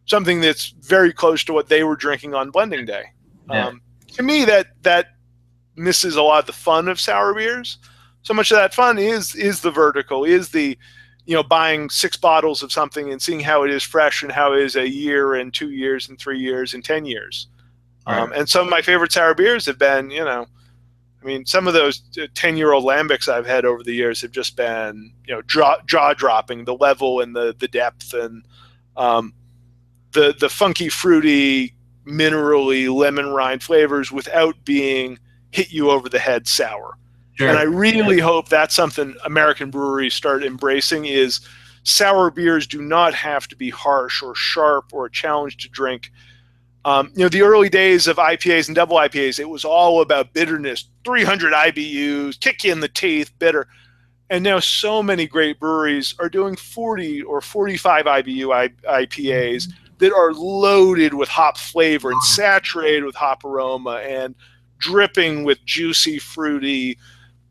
something that's very close to what they were drinking on blending day. Yeah. To me, that misses a lot of the fun of sour beers. So much of that fun is the vertical, is the buying 6 bottles of something and seeing how it is fresh and how it is a year and 2 years and 3 years and 10 years. Right. And some of my favorite sour beers have been, some of those 10-year-old lambics I've had over the years have just been, jaw-dropping, the level and the depth and the funky, fruity, minerally lemon rind flavors without being hit you over the head sour. Sure. And I really hope that's something American breweries start embracing, is sour beers do not have to be harsh or sharp or a challenge to drink. The early days of IPAs and double IPAs, it was all about bitterness, 300 IBUs, kick you in the teeth, bitter. And now so many great breweries are doing 40 or 45 IBU IPAs that are loaded with hop flavor and saturated with hop aroma and dripping with juicy, fruity,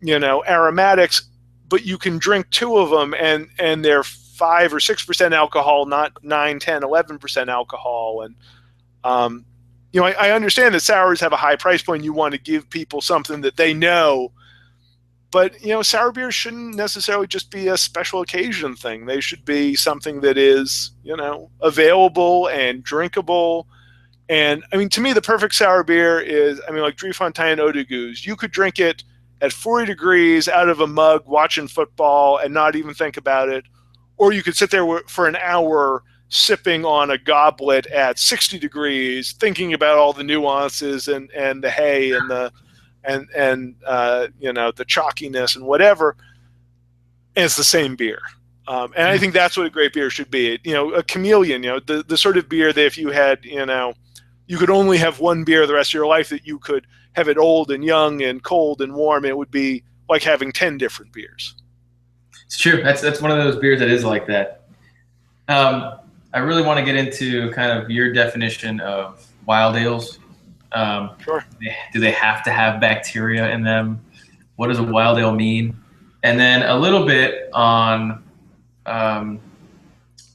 aromatics. But you can drink 2 of them and they're 5 or 6% alcohol, not 9, 10, 11% alcohol. And I understand that sours have a high price point. You want to give people something that they know, but sour beers shouldn't necessarily just be a special occasion thing. They should be something that is, available and drinkable. And to me, the perfect sour beer is, like Driefontein Eau de Gouze. You could drink it at 40 degrees out of a mug watching football and not even think about it, or you could sit there for an hour sipping on a goblet at 60 degrees, thinking about all the nuances and the hay and the the chalkiness and whatever. And it's the same beer. And I think that's what a great beer should be. A chameleon, the sort of beer that if you had, you could only have one beer the rest of your life, that you could have it old and young and cold and warm. It would be like having 10 different beers. It's true. That's one of those beers that is like that. I really want to get into kind of your definition of wild ales. Sure. Do they have to have bacteria in them? What does a wild ale mean? And then a little bit on, I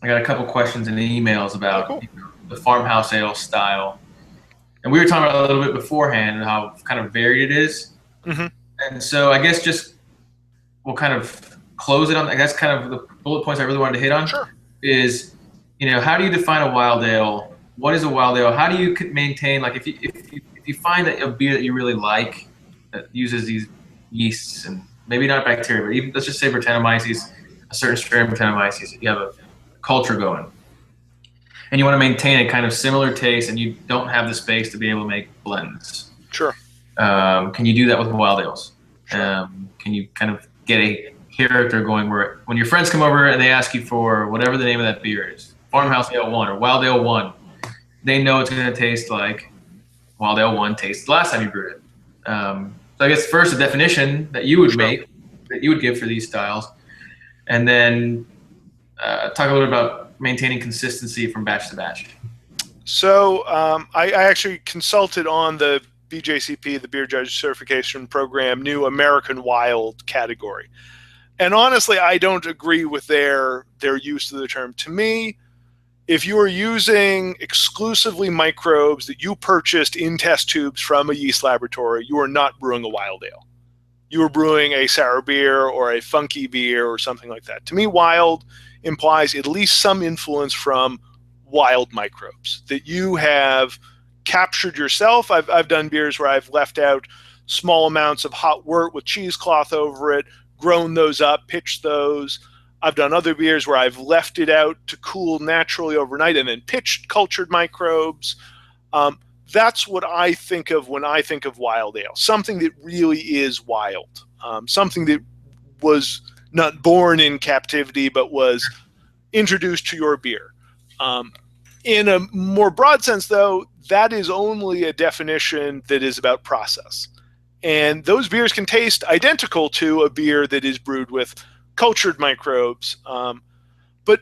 got a couple questions in the emails about the farmhouse ale style. And we were talking about a little bit beforehand how kind of varied it is. Mm-hmm. And so I guess we'll kind of close it on, I guess kind of the bullet points I really wanted to hit on. Sure. Is, how do you define a wild ale? What is a wild ale? How do you maintain, like, if you find that a beer that you really like that uses these yeasts and maybe not bacteria, but even, let's just say Brettanomyces, a certain strain of Brettanomyces, you have a culture going, and you want to maintain a kind of similar taste, and you don't have the space to be able to make blends. Sure. Can you do that with wild ales? Sure. Can you kind of get a character going where when your friends come over and they ask you for whatever the name of that beer is, Farmhouse Ale 1 or Wild Ale 1, they know it's going to taste like Wild Ale 1 tasted the last time you brewed it. So I guess first a definition that you would make, that you would give for these styles, and then talk a little bit about maintaining consistency from batch to batch. So I actually consulted on the BJCP, the Beer Judge Certification Program, new American Wild category. And honestly, I don't agree with their use of the term. To me, if you are using exclusively microbes that you purchased in test tubes from a yeast laboratory, you are not brewing a wild ale. You are brewing a sour beer or a funky beer or something like that. To me, wild implies at least some influence from wild microbes that you have captured yourself. I've done beers where I've left out small amounts of hot wort with cheesecloth over it, grown those up, pitched those. I've done other beers where I've left it out to cool naturally overnight and then pitched cultured microbes. That's what I think of when I think of wild ale, something that really is wild, something that was not born in captivity but was introduced to your beer. In a more broad sense, though, that is only a definition that is about process. And those beers can taste identical to a beer that is brewed with cultured microbes. But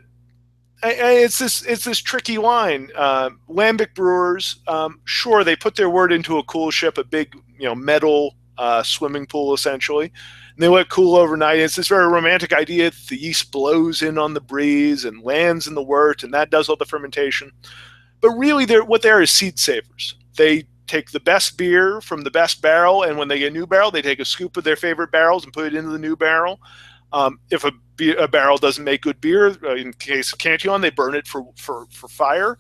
it's this tricky line. Lambic brewers, sure, they put their wort into a cool ship, a big metal swimming pool, essentially. And they let it cool overnight. It's this very romantic idea that the yeast blows in on the breeze and lands in the wort, and that does all the fermentation. But really, what they are is seed savers. They take the best beer from the best barrel, and when they get a new barrel, they take a scoop of their favorite barrels and put it into the new barrel. If a barrel doesn't make good beer, in case of Cantillon, they burn it for fire.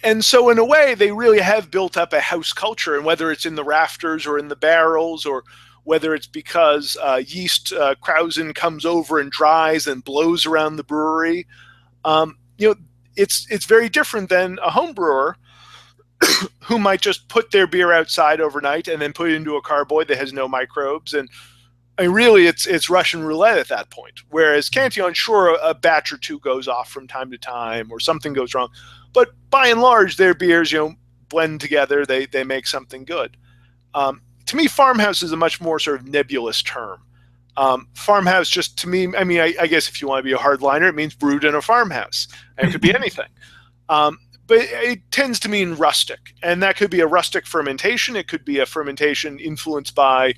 And so in a way, they really have built up a house culture, and whether it's in the rafters or in the barrels, or whether it's because yeast krausen comes over and dries and blows around the brewery, it's very different than a home brewer who might just put their beer outside overnight and then put it into a carboy that has no microbes. And really, it's Russian roulette at that point. Whereas Cantillon, sure, a batch or two goes off from time to time or something goes wrong. But by and large, their beers, blend together. They make something good. To me, farmhouse is a much more sort of nebulous term. Farmhouse, just to me, I guess if you want to be a hardliner, it means brewed in a farmhouse. And it could be anything. But it tends to mean rustic. And that could be a rustic fermentation. It could be a fermentation influenced by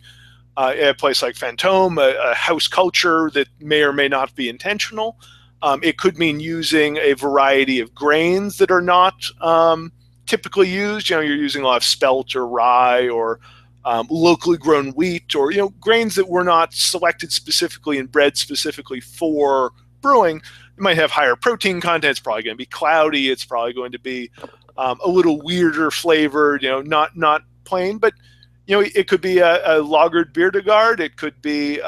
a place like Fantôme, a house culture that may or may not be intentional. It could mean using a variety of grains that are not typically used. You're using a lot of spelt or rye or locally grown wheat, or grains that were not selected specifically and bred specifically for brewing. It might have higher protein content. It's probably going to be cloudy. It's probably going to be a little weirder flavored. Not plain, but it could be a lagered bier de garde. It could be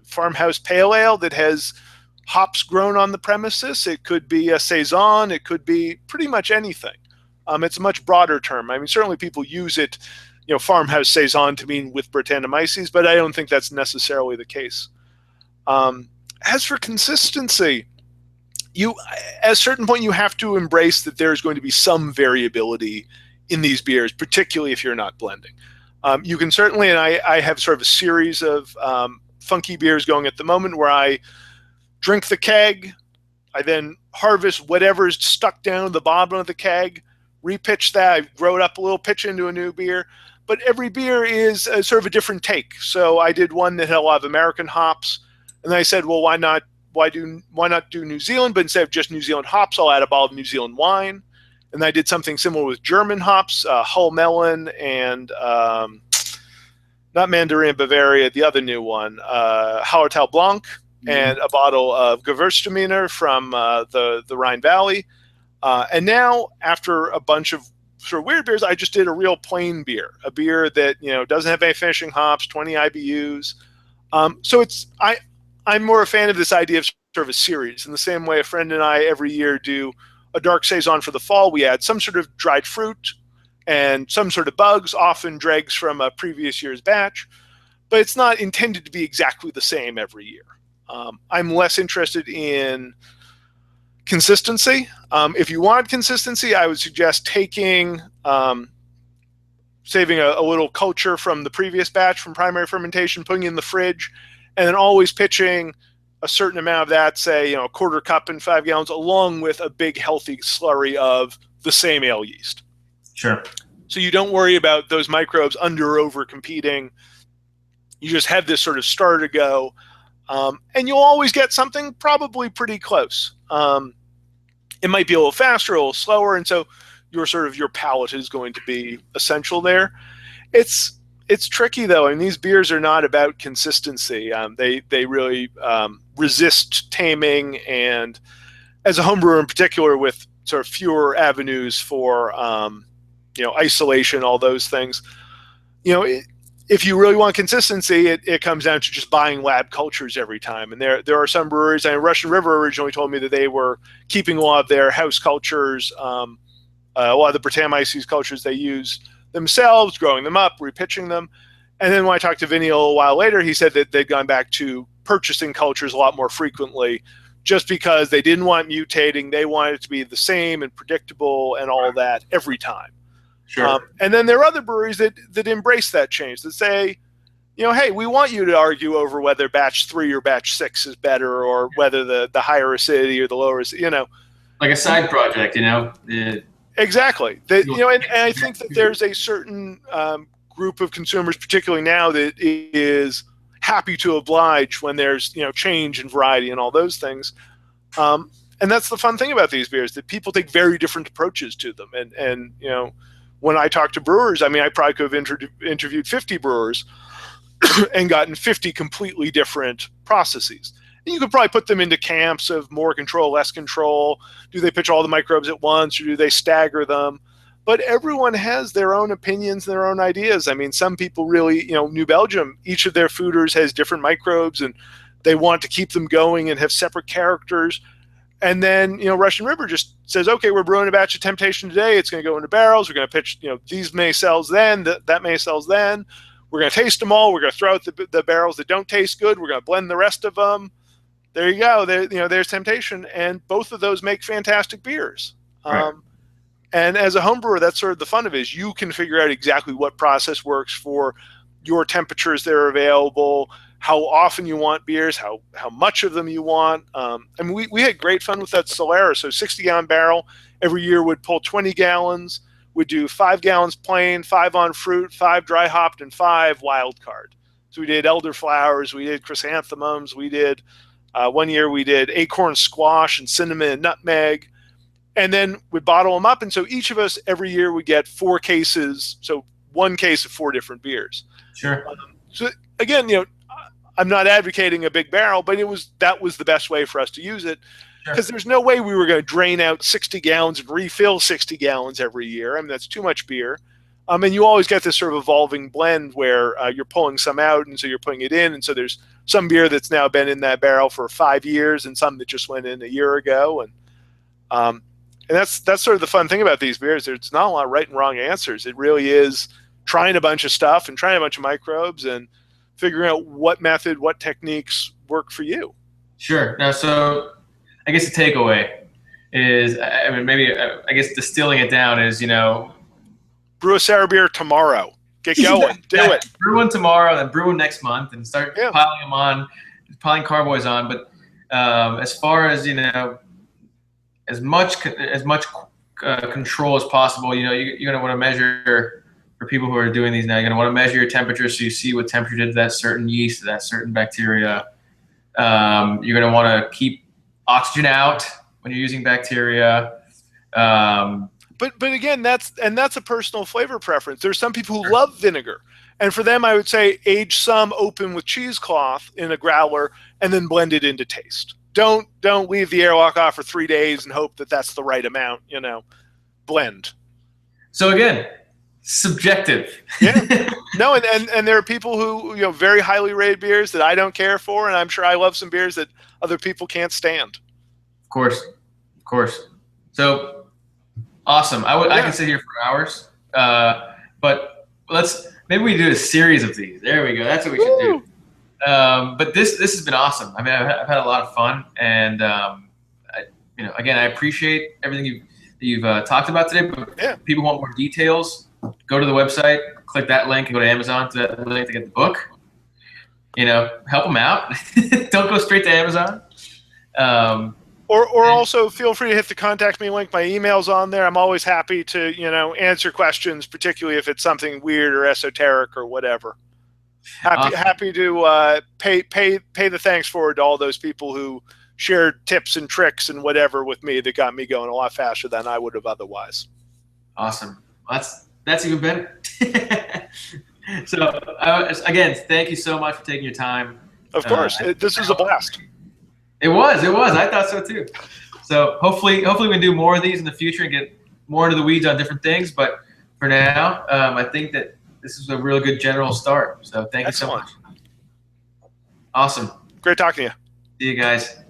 farmhouse pale ale that has hops grown on the premises. It could be a saison. It could be pretty much anything. It's a much broader term. Certainly people use it, farmhouse saison to mean with Brettanomyces, but I don't think that's necessarily the case. As for consistency, at a certain point you have to embrace that there's going to be some variability in these beers, particularly if you're not blending. You can certainly, and I have sort of a series of funky beers going at the moment where I drink the keg, I then harvest whatever's stuck down at the bottom of the keg, repitch that, I grow it up a little, pitch into a new beer. But every beer is sort of a different take. So I did one that had a lot of American hops, and then I said, well, why not do New Zealand? But instead of just New Zealand hops, I'll add a bottle of New Zealand wine. And I did something similar with German hops, Hull Melon, and not Mandarin Bavaria, the other new one, Hallertau Blanc, and a bottle of Gewürztraminer from the Rhine Valley. And now, after a bunch of sort of weird beers, I just did a real plain beer, a beer that doesn't have any finishing hops, 20 IBUs. So I'm more a fan of this idea of sort of a series. In the same way, a friend and I every year do a dark saison for the fall. We add some sort of dried fruit and some sort of bugs, often dregs from a previous year's batch, but it's not intended to be exactly the same every year. I'm less interested in consistency. If you want consistency, I would suggest taking saving a little culture from the previous batch from primary fermentation, putting it in the fridge, and then always pitching a certain amount of that, say, a quarter cup in 5 gallons, along with a big healthy slurry of the same ale yeast. Sure. So you don't worry about those microbes under or over competing. You just have this sort of starter go, and you'll always get something probably pretty close. It might be a little faster, a little slower, and so your palate is going to be essential there. It's tricky though, and these beers are not about consistency. They really resist taming, and as a homebrewer in particular, with sort of fewer avenues for isolation, all those things. If you really want consistency, it comes down to just buying lab cultures every time. And there are some breweries, and Russian River originally told me that they were keeping a lot of their house cultures, a lot of the Brettanomyces cultures they use themselves, growing them up, repitching them. And then when I talked to Vinny a little while later, he said that they'd gone back to purchasing cultures a lot more frequently, just because they didn't want mutating. They wanted it to be the same and predictable and all that every time. Sure. And then there are other breweries that embrace that change, that say, hey, we want you to argue over whether batch 3 or batch 6 is better, or whether the higher acidity or the lower acidity, Like a side project, Exactly. And I think that there's a certain group of consumers, particularly now, that is happy to oblige when there's change and variety and all those things. And that's the fun thing about these beers, that people take very different approaches to them. And when I talk to brewers, I probably could have interviewed 50 brewers and gotten 50 completely different processes. And you could probably put them into camps of more control, less control. Do they pitch all the microbes at once, or do they stagger them? But everyone has their own opinions, their own ideas. Some people really, New Belgium, each of their foeders has different microbes, and they want to keep them going and have separate characters. And then, Russian River just says, okay, we're brewing a batch of Temptation today. It's going to go into barrels. We're going to pitch, these many cells then, that many cells then. We're going to taste them all. We're going to throw out the barrels that don't taste good. We're going to blend the rest of them. There you go. There's Temptation. And both of those make fantastic beers. Right. And as a home brewer, that's sort of the fun of it, is you can figure out exactly what process works for your temperatures that are available, how often you want beers, how much of them you want. We had great fun with that Solera. So 60-gallon barrel, every year would pull 20 gallons. We'd do 5 gallons plain, 5 on fruit, 5 dry hopped, and 5 wild card. So we did elderflowers, we did chrysanthemums, we did, one year we did acorn squash and cinnamon and nutmeg. And then we'd bottle them up. And so each of us every year would get 4 cases, so 1 case of 4 different beers. Sure. So again, I'm not advocating a big barrel, but that was the best way for us to use it, because there's no way we were going to drain out 60 gallons and refill 60 gallons every year. That's too much beer. And you always get this sort of evolving blend where you're pulling some out, and so you're putting it in. And so there's some beer that's now been in that barrel for 5 years, and some that just went in a year ago. And that's sort of the fun thing about these beers. There's not a lot of right and wrong answers. It really is trying a bunch of stuff and trying a bunch of microbes and figuring out what method, what techniques work for you. Sure. Now, so I guess the takeaway is, I guess distilling it down is, brew a sour beer tomorrow. Get going. Do it. Brew one tomorrow, then brew one next month, and start piling them on, piling carboys on. But as far as, as much control as possible, you're going to want to measure. For people who are doing these now, you're going to want to measure your temperature so you see what temperature did to that certain yeast, to that certain bacteria. You're going to want to keep oxygen out when you're using bacteria. But again, that's a personal flavor preference. There's some people who love vinegar, and for them, I would say age some open with cheesecloth in a growler and then blend it into taste. Don't leave the airlock off for 3 days and hope that that's the right amount. Blend. So again, subjective. Yeah. No, and there are people who, very highly rated beers that I don't care for, and I'm sure I love some beers that other people can't stand. Of course. So awesome. I can sit here for hours. But maybe we do a series of these. There we go. That's what we should do. But this has been awesome. I've had a lot of fun, and again, I appreciate everything you've talked about today. But people want more details. go to the website, click that link, and go to Amazon to that link to get the book. Help them out. Don't go straight to Amazon. Or also feel free to hit the contact me link. My email's on there. I'm always happy to, answer questions, particularly if it's something weird or esoteric or whatever. Happy to pay the thanks forward to all those people who shared tips and tricks and whatever with me that got me going a lot faster than I would have otherwise. Awesome. That's even better. So again, thank you so much for taking your time. Of course, this is a blast. It was. I thought so too. So hopefully we can do more of these in the future and get more into the weeds on different things. But for now, I think that this is a really good general start. So thank you so much. Awesome. Great talking to you. See you guys.